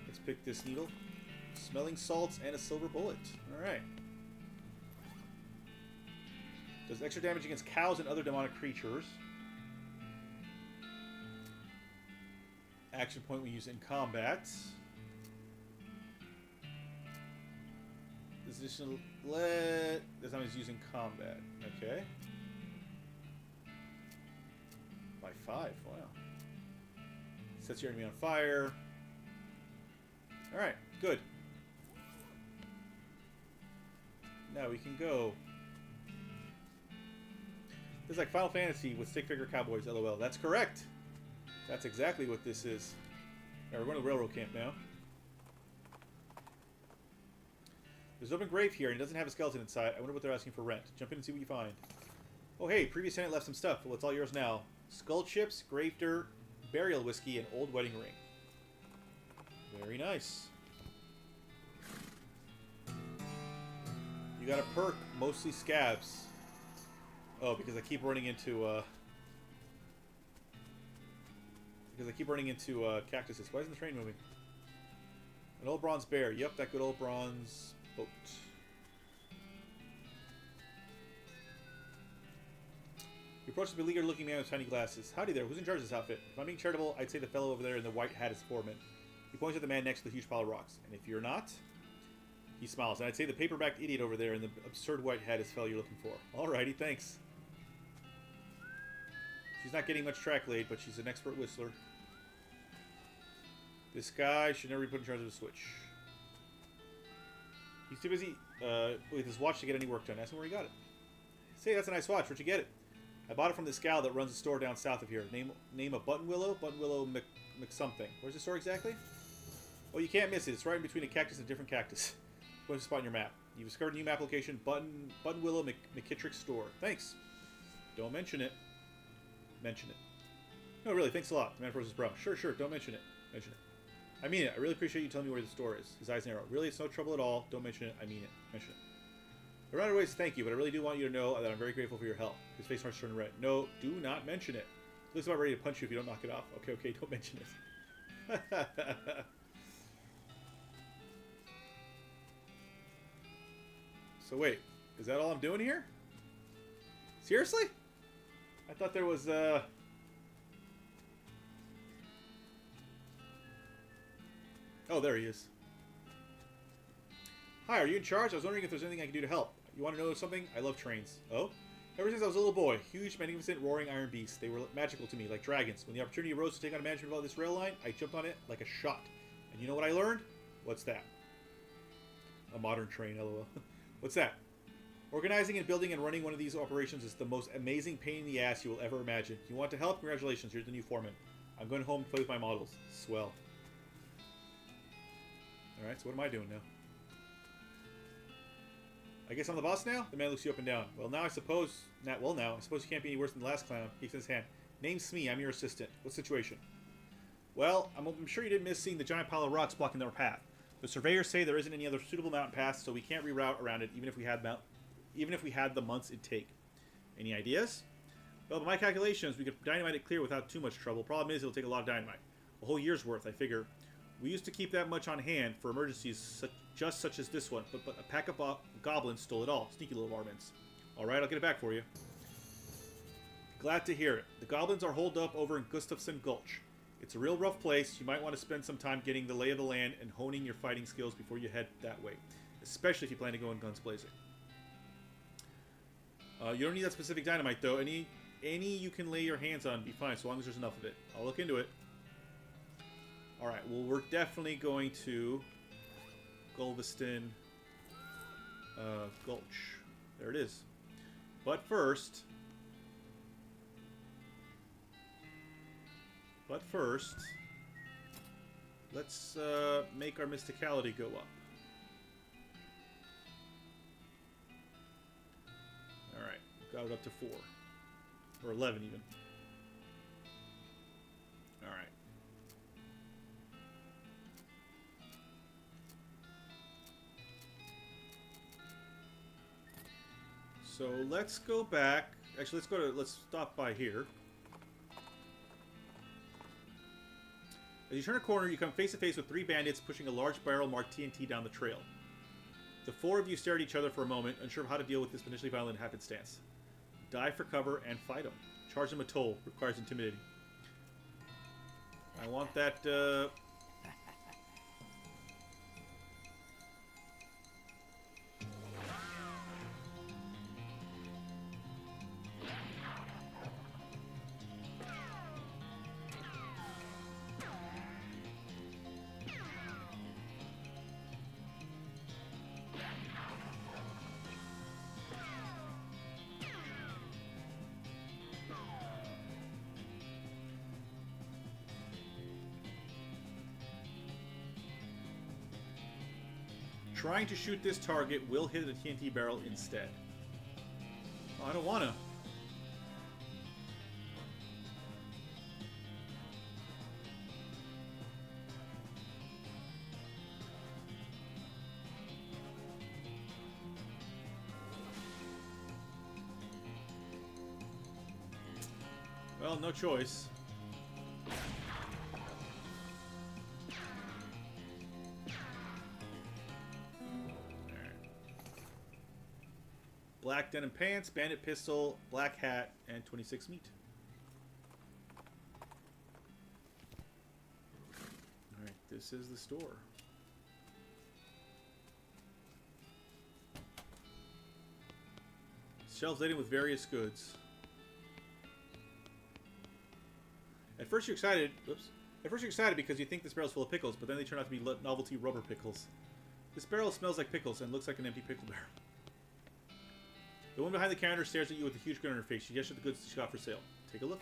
Let's pick this needle. Smelling salts and a silver bullet. All right. Does extra damage against cows and other demonic creatures. Action point we use in combat. This additional this time is used in combat. Okay. By 5. Wow. Sets your enemy on fire. Alright, good. Now we can go. This is like Final Fantasy with stick figure cowboys, LOL. That's correct. That's exactly what this is. Alright, we're going to the railroad camp now. There's an open grave here, and it doesn't have a skeleton inside. I wonder what they're asking for rent. Jump in and see what you find. Oh, hey, previous tenant left some stuff. Well, it's all yours now. Skull chips, grave dirt, burial whiskey, and old wedding ring. Very nice. You got a perk, mostly scabs. Oh, because I keep running into, cactuses. Why isn't the train moving? An old bronze bear. Yep, that good old bronze boat. You approach the beleaguered looking man with tiny glasses. Howdy there, who's in charge of this outfit? If I'm being charitable, I'd say the fellow over there in the white hat is foreman. He points at the man next to the huge pile of rocks. And if you're not, he smiles. And I'd say the paperbacked idiot over there in the absurd white hat is the fellow you're looking for. Alrighty, thanks. She's not getting much track laid, but she's an expert whistler. This guy should never be put in charge of the switch. He's too busy with his watch to get any work done. Ask him where he got it. Say, that's a nice watch. Where'd you get it? I bought it from this gal that runs a store down south of here. Name of Button Willow? Button Willow McSomething. Where's the store exactly? Oh, you can't miss it. It's right in between a cactus and a different cactus. Point the spot on your map. You've discovered a new map location. Button Willow McKittrick's store. Thanks. Don't mention it. Mention it. No, really, thanks a lot. The man froze his brow. Sure, don't mention it. Mention it. I mean it. I really appreciate you telling me where the store is. His eyes narrow. Really, it's no trouble at all. Don't mention it. I mean it. Mention it. There are other ways to thank you, but I really do want you to know that I'm very grateful for your help. His face starts turning red. No, do not mention it. Looks about ready to punch you if you don't knock it off. Okay, don't mention it. So wait, is that all I'm doing here? Seriously? I thought there was, Oh, there he is. Hi, are you in charge? I was wondering if there's anything I can do to help. You want to know something? I love trains. Oh? Ever since I was a little boy, huge, magnificent, roaring iron beasts. They were magical to me, like dragons. When the opportunity arose to take on management of this rail line, I jumped on it like a shot. And you know what I learned? What's that? A modern train, lol. What's that? Organizing and building and running one of these operations is the most amazing pain in the ass you will ever imagine. You want to help? Congratulations, you're the new foreman. I'm going home to play with my models. Swell. Alright, so what am I doing now? I guess I'm the boss now? The man looks you up and down. Well, now I suppose... I suppose you can't be any worse than the last clown. He extends his hand. Name's Smee. I'm your assistant. What situation? Well, I'm sure you didn't miss seeing the giant pile of rocks blocking our path. The surveyors say there isn't any other suitable mountain paths, so we can't reroute around it, even if we had the months it'd take. Any ideas? Well, by my calculations, we could dynamite it clear without too much trouble. Problem is, it'll take a lot of dynamite. A whole year's worth, I figure. We used to keep that much on hand for emergencies such as this one, but a pack of goblins stole it all. Sneaky little varmints. Alright, I'll get it back for you. Glad to hear it. The goblins are holed up over in Gustafsson Gulch. It's a real rough place. You might want to spend some time getting the lay of the land and honing your fighting skills before you head that way. Especially if you plan to go in guns blazing. You don't need that specific dynamite, though. Any you can lay your hands on be fine, so long as there's enough of it. I'll look into it. Alright, well, we're definitely going to Gulveston Gulch. There it is. But first, let's make our mysticality go up. Alright, got it up to 4. Or 11 even. Alright. So let's go back. Actually, let's stop by here. As you turn a corner, you come face to face with 3 bandits pushing a large barrel marked TNT down the trail. The 4 of you stare at each other for a moment, unsure of how to deal with this potentially violent happenstance. Dive for cover and fight them. Charge them a toll. Requires intimidating. I want that, trying to shoot this target will hit the TNT barrel instead. Oh, I don't wanna. Well, no choice. Black denim pants, bandit pistol, black hat, and 26 meat. Alright, this is the store. Shelves laden with various goods. At first you're excited. Oops. At first you're excited because you think this barrel's full of pickles, but then they turn out to be novelty rubber pickles. This barrel smells like pickles and looks like an empty pickle barrel. The woman behind the counter stares at you with a huge grin on her face. She gestures the goods she got for sale. Take a look.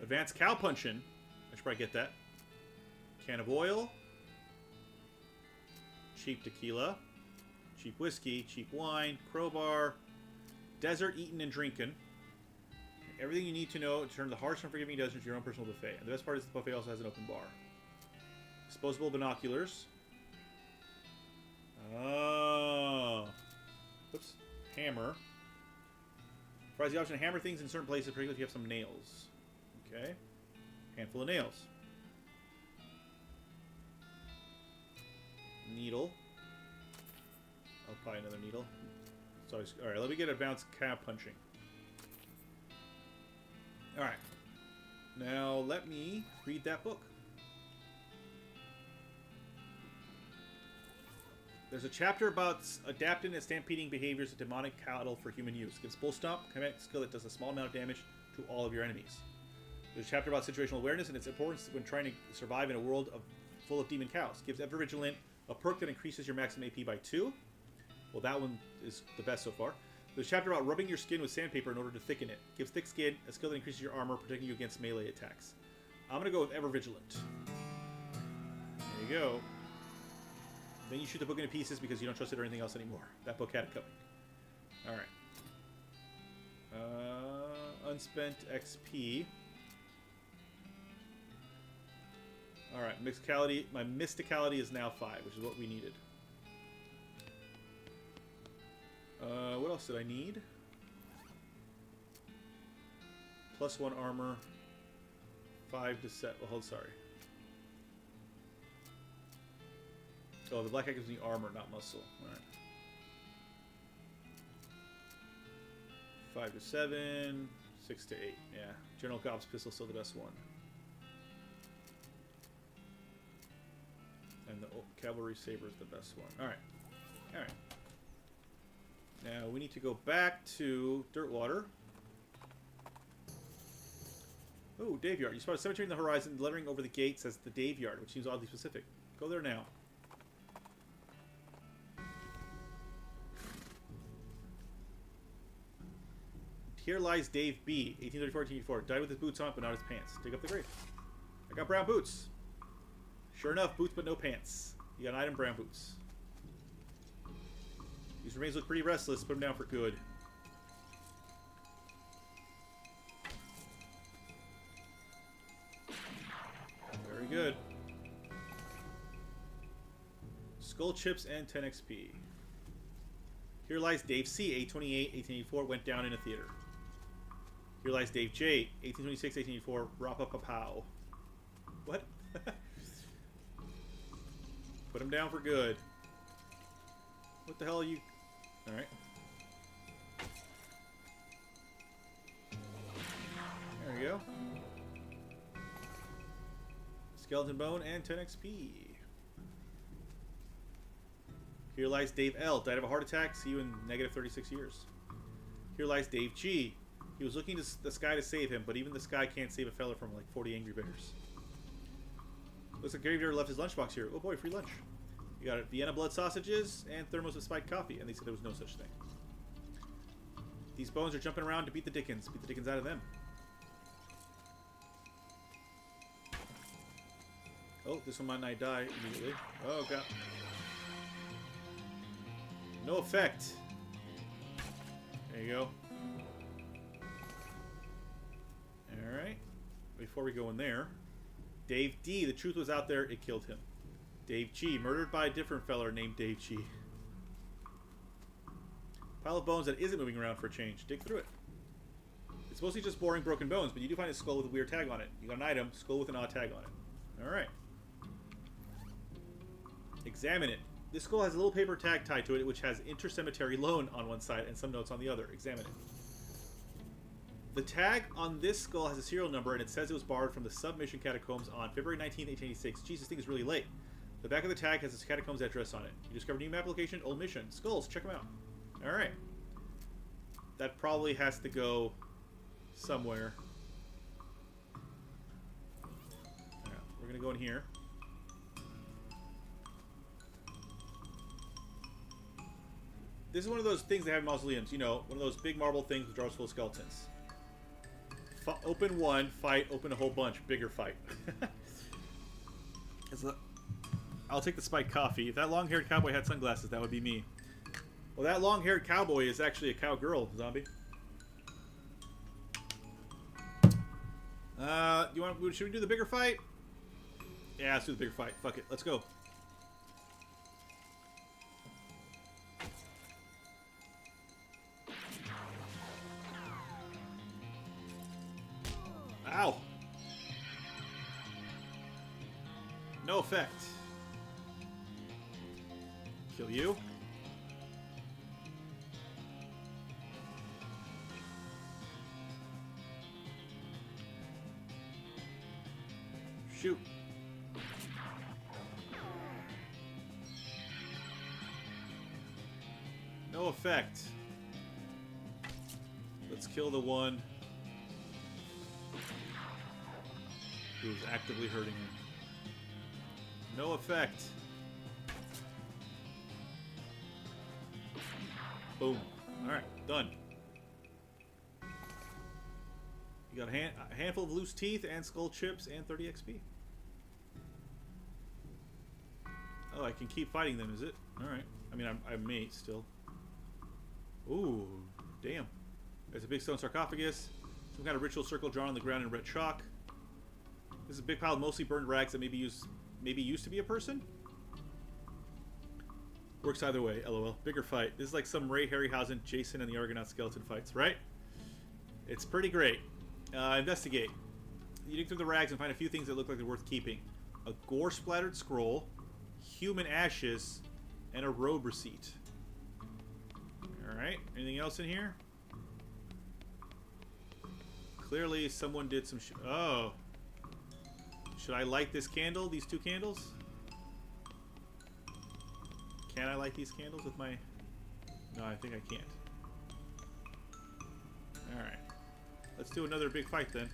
Advanced cow punching. I should probably get that. Can of oil. Cheap tequila. Cheap whiskey. Cheap wine. Crowbar. Desert eating and drinking. Everything you need to know to turn the harsh and forgiving desert into your own personal buffet. And the best part is the buffet also has an open bar. Disposable binoculars. Oh. Oops. Hammer. Provides the option to hammer things in certain places, particularly if you have some nails. Okay. Handful of nails. Needle. I'll buy another needle. Sorry. Alright, let me get advanced cow punching. Alright. Now let me read that book. There's a chapter about adapting and stampeding behaviors of demonic cattle for human use. Gives Bull Stomp, combat skill that does a small amount of damage to all of your enemies. There's a chapter about situational awareness and its importance when trying to survive in a world full of demon cows. Gives Ever Vigilant a perk that increases your maximum AP by 2. Well, that one is the best so far. There's a chapter about rubbing your skin with sandpaper in order to thicken it. Gives Thick Skin a skill that increases your armor, protecting you against melee attacks. I'm going to go with Ever Vigilant. There you go. Then you shoot the book into pieces because you don't trust it or anything else anymore. That book had it coming. Alright. Unspent XP. Alright, mysticality. My mysticality is now 5, which is what we needed. What else did I need? +1 armor. 5 to set. Well, hold, sorry. Oh, the black eye gives me armor, not muscle. Alright. 5 to 7. 6 to 8. Yeah. General Cobb's pistol still the best one. And the cavalry saber is the best one. Alright. Alright. Now we need to go back to Dirtwater. Ooh, Dave Yard. You spot a cemetery in the horizon. The lettering over the gate says the Dave Yard, which seems oddly specific. Go there now. Here lies Dave B. 1834-1884. Died with his boots on, but not his pants. Dig up the grave. I got brown boots. Sure enough, boots but no pants. You got an item, brown boots. These remains look pretty restless. Put them down for good. Very good. Skull chips and 10 XP. Here lies Dave C. 828-1884. Went down in a theater. Here lies Dave J. 1826-1884. Rapa-pa-pow. What? Put him down for good. What the hell are you... Alright. There we go. Skeleton bone and 10 XP. Here lies Dave L. Died of a heart attack. See you in negative 36 years. Here lies Dave G. He was looking to the sky to save him, but even the sky can't save a fella from like 40 angry bears. Looks like Graveyard left his lunchbox here. Oh boy, free lunch. You got it. Vienna blood sausages and thermos of spiked coffee, and they said there was no such thing. These bones are jumping around to beat the Dickens. Beat the Dickens out of them. Oh, this one might not die immediately. Oh god. No effect. There you go. Alright. Before we go in there, Dave D. The truth was out there. It killed him. Dave G. Murdered by a different feller named Dave G. Pile of bones that isn't moving around for a change. Dig through it. It's mostly just boring broken bones, but you do find a skull with a weird tag on it. You got an item, skull with an odd tag on it. Alright. Examine it. This skull has a little paper tag tied to it, which has intercemetery loan on one side and some notes on the other. Examine it. The tag on this skull has a serial number, and it says it was borrowed from the submission catacombs on February 19, 1886. Jesus, this thing is really late. The back of the tag has a catacombs address on it. You discovered a new map location, old mission. Skulls, check them out. Alright. That probably has to go somewhere. Yeah, we're going to go in here. This is one of those things they have in mausoleums. You know, one of those big marble things with jars full of skeletons. Open one, fight, open a whole bunch, bigger fight. I'll take the spiked coffee. If that long-haired cowboy had sunglasses, that would be me. Well, that long-haired cowboy is actually a cowgirl, zombie. Should we do the bigger fight? Yeah, let's do the bigger fight. Fuck it, let's go. Ow! No effect. Kill you. Shoot. No effect. Let's kill the one who's actively hurting him. No effect. Boom. Alright, done. You got a handful of loose teeth and skull chips and 30 XP. Oh, I can keep fighting them, is it? Alright. I mean, I'm mate still. Ooh, damn. There's a big stone sarcophagus. Some kind of ritual circle drawn on the ground in red chalk. This is a big pile of mostly burned rags that maybe used to be a person? Works either way, lol. Bigger fight. This is like some Ray Harryhausen, Jason, and the Argonaut skeleton fights, right? It's pretty great. Investigate. You dig through the rags and find a few things that look like they're worth keeping. A gore-splattered scroll, human ashes, and a robe receipt. Alright, anything else in here? Clearly someone did some oh. Should I light this candle? These two candles? Can I light these candles with my... No, I think I can't. Alright. Let's do another big fight then.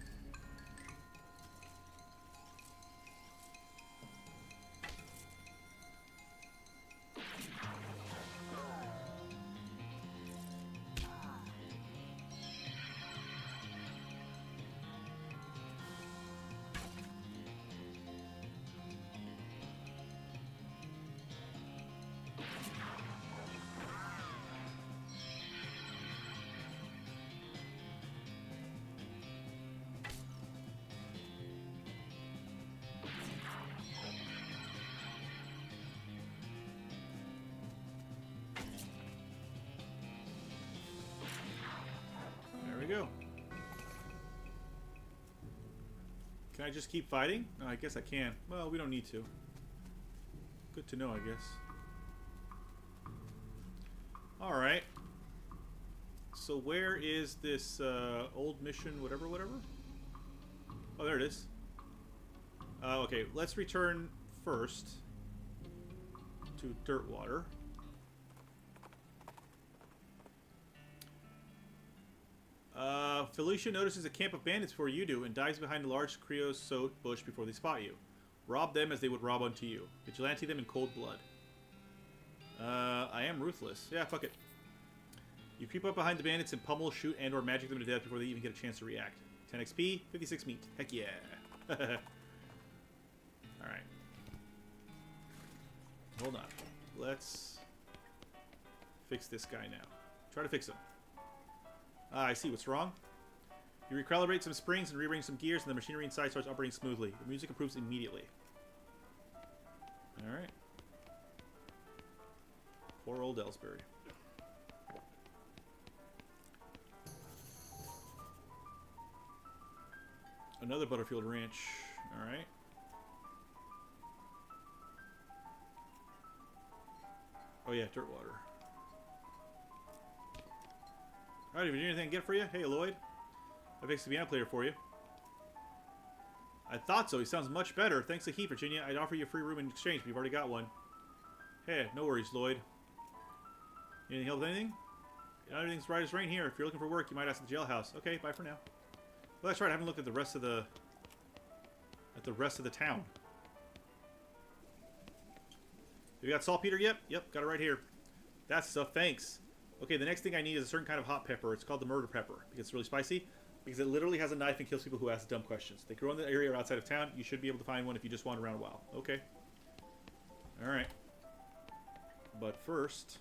Go. Can I just keep fighting? Oh, I guess I can. Well, we don't need to. Good to know, I guess. Alright. So where is this old mission, whatever? Oh, there it is. Okay, let's return first to Dirtwater. Felicia notices a camp of bandits before you do and dives behind a large creosote bush before they spot you. Rob them as they would rob unto you. Vigilante them in cold blood. I am ruthless. Yeah, fuck it. You creep up behind the bandits and pummel, shoot, and or magic them to death before they even get a chance to react. 10 XP, 56 meat. Heck yeah. Alright. Hold on. Let's fix this guy now. Try to fix him. Ah, I see what's wrong. You recalibrate some springs and rearrange some gears, and the machinery inside starts operating smoothly. The music improves immediately. Alright. Poor old Ellsbury. Another Butterfield Ranch. Alright. Oh yeah, Dirtwater. Alright, have you anything I can get for you? Hey, Lloyd. I fixed the piano player for you. I thought so. He sounds much better. Thanks a heap, Virginia. I'd offer you a free room in exchange, but you've already got one. Hey, no worries, Lloyd. Anything help with anything? Everything's right as rain here. If you're looking for work, you might ask the jailhouse. Okay, bye for now. Well, that's right. I haven't looked at the rest of the... town. Have you got saltpeter yet? Yep, got it right here. That stuff, thanks. Okay, the next thing I need is a certain kind of hot pepper. It's called the murder pepper because it's really spicy. Because it literally has a knife and kills people who ask dumb questions. They grow in the area or outside of town. You should be able to find one if you just wander around a while. Okay. Alright. But first...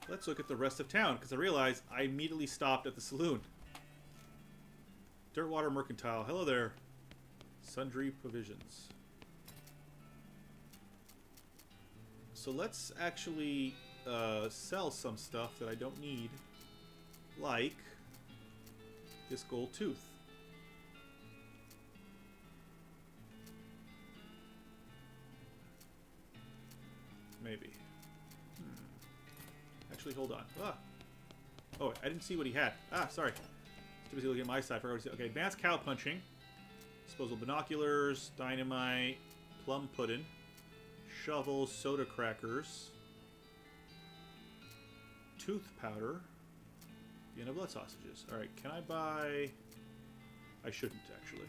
let's look at the rest of town, because I realized I immediately stopped at the saloon. Dirtwater Mercantile. Hello there. Sundry Provisions. So let's actually sell some stuff that I don't need. Like this gold tooth. Maybe. Actually, hold on. Ah. Oh, I didn't see what he had. Ah, sorry. Too busy looking at my side. Okay, advanced cow punching. Disposable binoculars, dynamite, plum pudding, shovels, soda crackers, tooth powder, Vienna blood sausages. Alright, can I buy... I shouldn't, actually.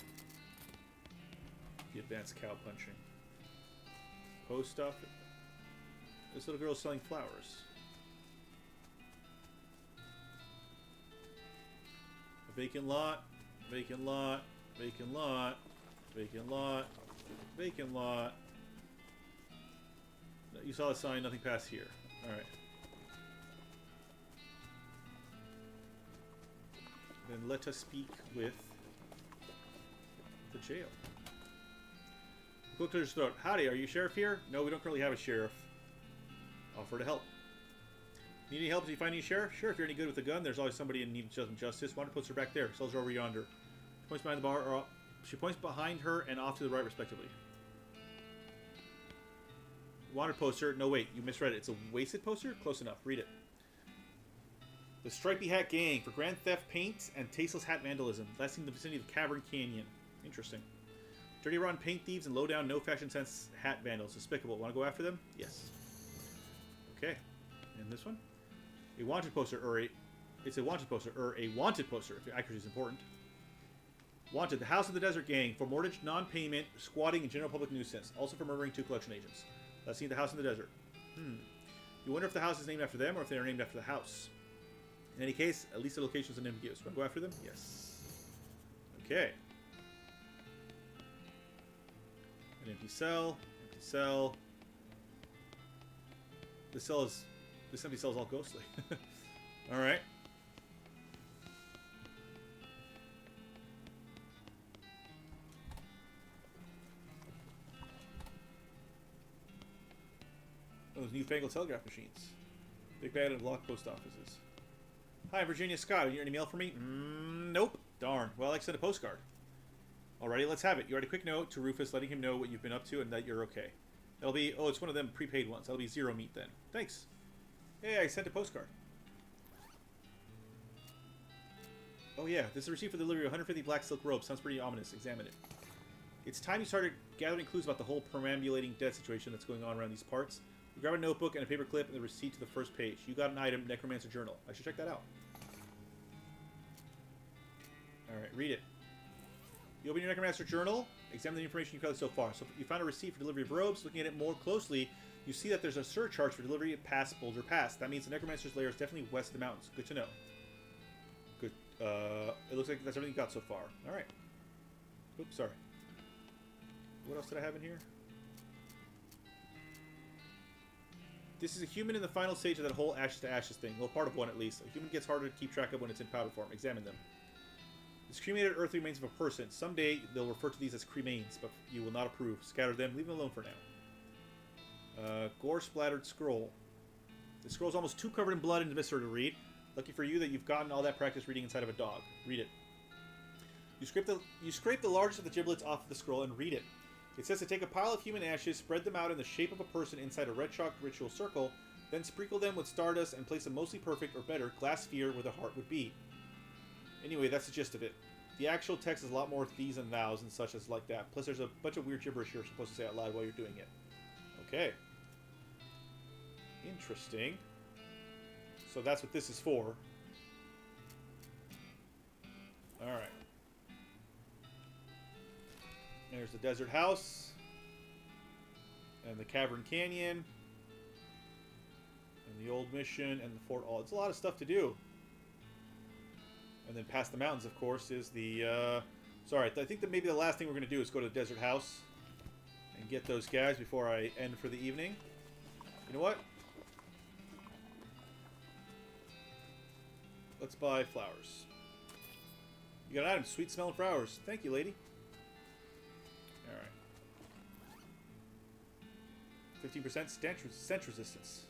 The advanced cow punching. Post stuff. This little girl's selling flowers. Vacant lot. Vacant lot. Vacant lot. Vacant lot. Vacant lot. You saw the sign, nothing past here. Alright. Then let us speak with the jail. Go to his throat. Howdy, are you sheriff here? No, we don't currently have a sheriff. Offer to help. Need any help if you find any sheriff? Sure, if you're any good with a gun, there's always somebody in need of justice. Wanted puts her back there. Cells are over yonder. She points behind the bar, or she points behind her and off to the right, respectively. Wanted poster. No, wait, you misread it. It's a wasted poster? Close enough. Read it. The Stripy Hat Gang for grand theft, paint, and tasteless hat vandalism. Last seen in the vicinity of the Cavern Canyon. Interesting. Dirty run paint thieves and low down, no fashion sense hat vandals. Despicable. Want to go after them? Yes. Okay. And this one? A wanted poster, it's a wanted poster, a wanted poster, if accuracy is important. Wanted, the House of the Desert Gang for mortgage, non-payment, squatting, and general public nuisance. Also for murdering 2 collection agents. Last seen at the House in the Desert. You wonder if the house is named after them or if they are named after the house. In any case, at least the location is ambiguous. Want to go after them? Yes. Okay. An empty cell. Empty cell. This empty cell is all ghostly. Alright. Those newfangled telegraph machines. Big bad and locked post offices. Hi, Virginia Scott. You any mail for me? Nope. Darn. Well, I can send a postcard. Alrighty, let's have it. You write a quick note to Rufus letting him know what you've been up to and that you're okay. That'll be... Oh, it's one of them prepaid ones. That'll be 0 meat then. Thanks. Hey, I sent a postcard. Oh yeah, this is a receipt for the delivery of 150 black silk robes. Sounds pretty ominous. Examine it. It's time you started gathering clues about the whole perambulating dead situation that's going on around these parts. You grab a notebook and a paper clip and the receipt to the first page. You got an item, Necromancer Journal. I should check that out. Alright, read it. You open your Necromancer Journal, examine the information you've gathered so far. So you found a receipt for delivery of robes. Looking at it more closely, you see that there's a surcharge for delivery past Boulder Pass. That means the Necromancer's lair is definitely west of the mountains. Good to know. Good. It looks like that's everything you got so far. Alright. Oops, sorry. What else did I have in here? This is a human in the final stage of that whole ashes to ashes thing. Well, part of one at least. A human gets harder to keep track of when it's in powder form. Examine them. This cremated earthly remains of a person. Someday they'll refer to these as cremains, but you will not approve. Scatter them. Leave them alone for now. Gore-splattered scroll. The scroll's almost too covered in blood and viscera to read. Lucky for you that you've gotten all that practice reading inside of a dog. Read it. You scrape the largest of the giblets off of the scroll and read it. It says to take a pile of human ashes, spread them out in the shape of a person inside a red chalk ritual circle, then sprinkle them with stardust and place a mostly perfect or better glass sphere where the heart would be. Anyway, that's the gist of it. The actual text is a lot more these and thous and such as like that. Plus there's a bunch of weird gibberish you're supposed to say out loud while you're doing it. Okay. Interesting. So that's what this is for. Alright. There's the desert house. And the Cavern Canyon. And the old mission and the fort. Oh, it's a lot of stuff to do. And then past the mountains, of course, is the... Sorry, I think that maybe the last thing we're going to do is go to the desert house. And get those guys before I end for the evening. You know what? Let's buy flowers. You got an item. Sweet smelling flowers. Thank you, lady. Alright. 15% stench resistance.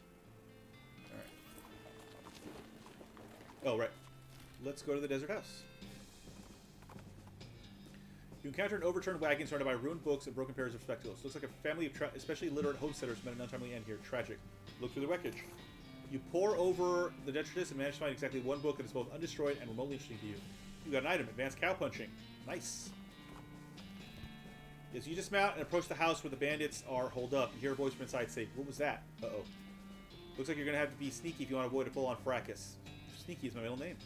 Alright. Oh, right. Let's go to the desert house. You encounter an overturned wagon surrounded by ruined books and broken pairs of spectacles. Looks like a family of especially literate homesteaders met an untimely end here. Tragic. Look through the wreckage. You pore over the detritus and manage to find exactly one book that is both undestroyed and remotely interesting to you. You got an item. Advanced cowpunching. Nice. Yes, you dismount and approach the house where the bandits are holed up. You hear a voice from inside say, "What was that?" Uh-oh. Looks like you're going to have to be sneaky if you want to avoid a full-on fracas. Sneaky is my middle name.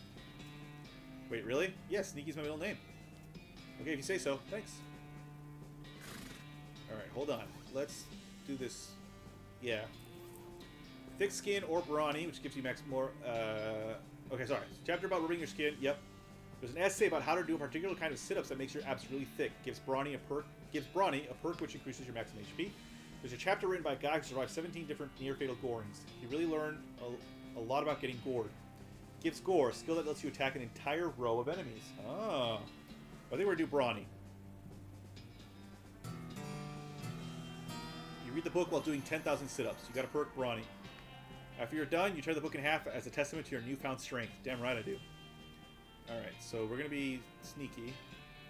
Wait, really? Yes, Sneaky is my middle name. Okay, if you say so. Thanks. Alright, hold on. Let's do this. Yeah. Thick skin or brawny, which gives you max more... Okay, sorry. Chapter about rubbing your skin. Yep. There's an essay about how to do a particular kind of sit-ups that makes your abs really thick. Gives Brawny a perk which increases your maximum HP. There's a chapter written by a guy who survived 17 different near-fatal gorings. He really learned a lot about getting gored. Gives Gore, a skill that lets you attack an entire row of enemies. Ah. I think we're going to do Brawny. You read the book while doing 10,000 sit-ups. You got a perk, Brawny. After you're done, you tear the book in half as a testament to your newfound strength. Damn right I do. Alright, so we're going to be sneaky.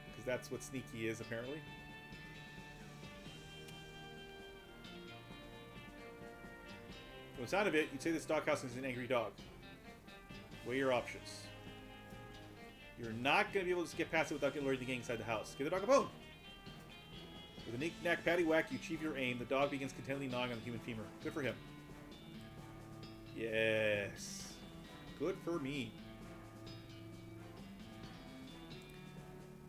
Because that's what sneaky is, apparently. From the sound of it, you'd say this doghouse is an angry dog. Weigh your options. You're not going to be able to get past it without getting lured to the gang inside the house. Give the dog a bone! With a knick-knack patty-whack, you achieve your aim. The dog begins contentedly gnawing on the human femur. Good for him. Yes. Good for me.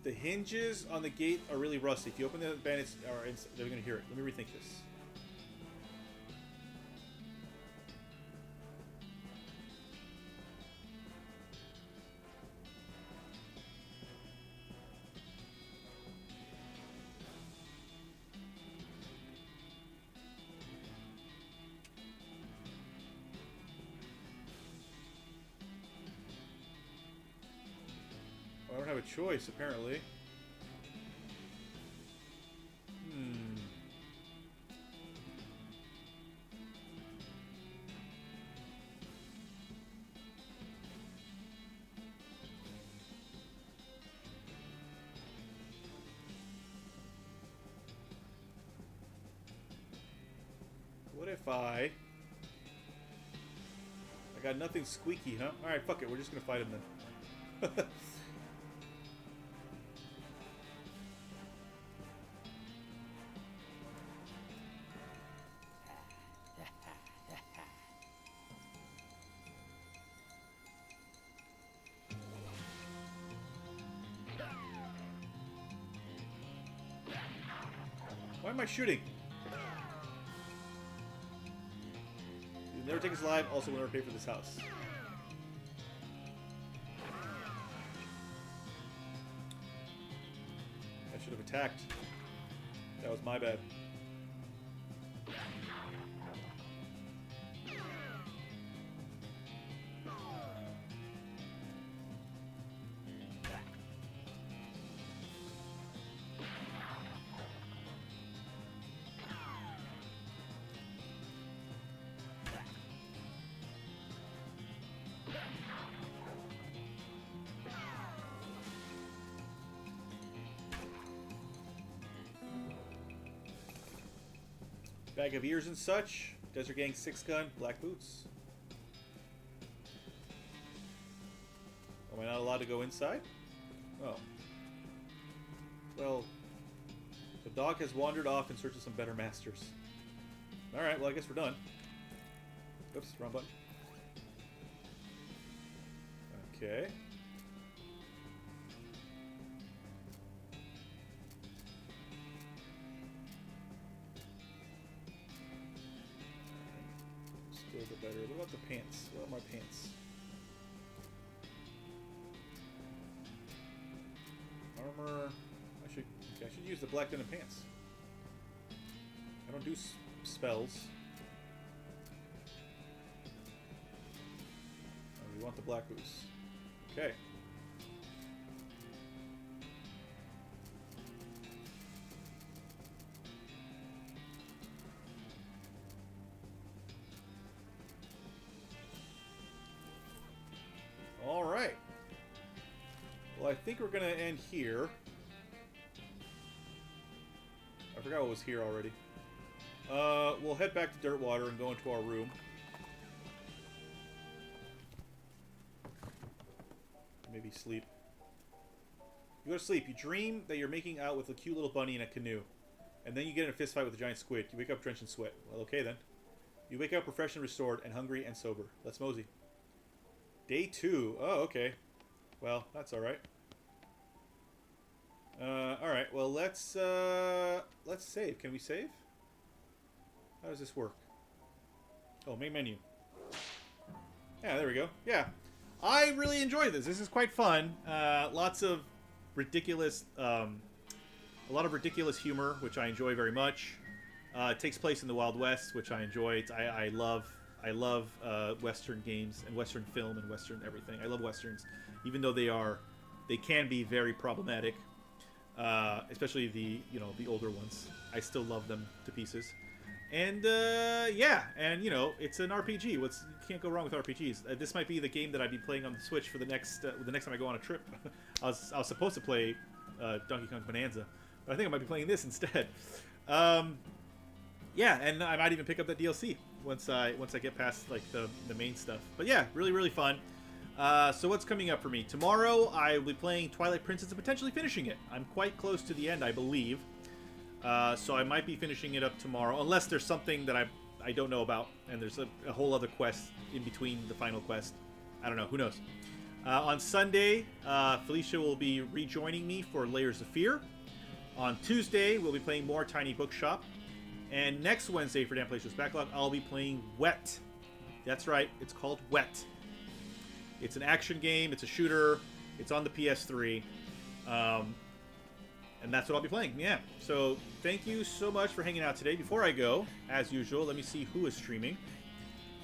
The hinges on the gate are really rusty. If you open the bandits, they're going to hear it. Let me rethink this. I don't have a choice, apparently. What if I got nothing squeaky, huh? Alright, fuck it. We're just gonna fight him then. Why am I shooting? You'll never take us alive, also will never pay for this house. I should have attacked. That was my bad. Bag of ears and such. Desert Gang 6-gun. Black boots. Am I not allowed to go inside? Oh. Well, the dog has wandered off in search of some better masters. Alright, well I guess we're done. Oops, wrong button. Okay. A little bit better. What about the pants? What are my pants? Armor. I should use the black denim pants. I don't do spells. Oh, we want the black boots. Okay. Alright. Well, I think we're going to end here. I forgot what was here already. We'll head back to Dirtwater and go into our room. Maybe sleep. You go to sleep. You dream that you're making out with a cute little bunny in a canoe. And then you get in a fist fight with a giant squid. You wake up drenched in sweat. Well, okay then. You wake up refreshed and restored and hungry and sober. Let's mosey. Day 2. Oh, okay. Well, that's alright. Alright, well, let's save. Can we save? How does this work? Oh, main menu. Yeah, there we go. Yeah. I really enjoy this. This is quite fun. Lots of ridiculous, a lot of ridiculous humor, which I enjoy very much. It takes place in the Wild West, which I enjoy. I love Western games and Western film and Western everything. I love Westerns, even though they can be very problematic, especially the older ones. I still love them to pieces. And yeah, and it's an RPG. You can't go wrong with RPGs. This might be the game that I'd be playing on the Switch for the next time I go on a trip. I was supposed to play Donkey Kong Bonanza, but I think I might be playing this instead. Yeah, and I might even pick up that DLC once I get past like the main stuff. But yeah, really really fun. So what's coming up for me tomorrow? I will be playing Twilight Princess and potentially finishing it. I'm quite close to the end, I believe. So I might be finishing it up tomorrow, unless there's something that I don't know about, and there's a whole other quest in between the final quest. I don't know. Who knows? On Sunday, Felicia will be rejoining me for Layers of Fear. On Tuesday, we'll be playing more Tiny Bookshop. And next Wednesday for Dan Plays with Backlog, I'll be playing Wet. That's right. It's called Wet. It's an action game. It's a shooter. It's on the PS3. And that's what I'll be playing. Yeah. So thank you so much for hanging out today. Before I go, as usual, let me see who is streaming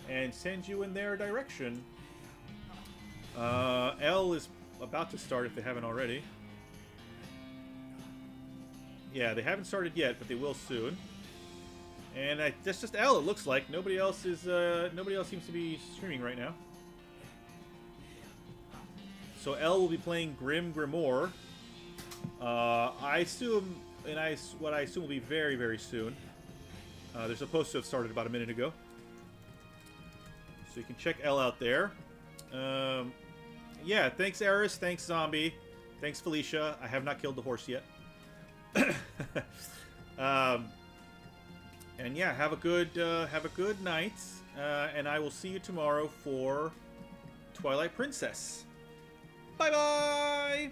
and send you in their direction. L is about to start if they haven't already. Yeah, they haven't started yet, but they will soon. And that's just L. It looks like nobody else seems to be streaming right now. So L will be playing Grim Grimoire. I assume, what I assume will be very, very soon. They're supposed to have started about a minute ago. So you can check L out there. Yeah, thanks Eris, thanks Zombie, thanks Felicia. I have not killed the horse yet. And yeah, have a good night. And I will see you tomorrow for Twilight Princess. Bye bye.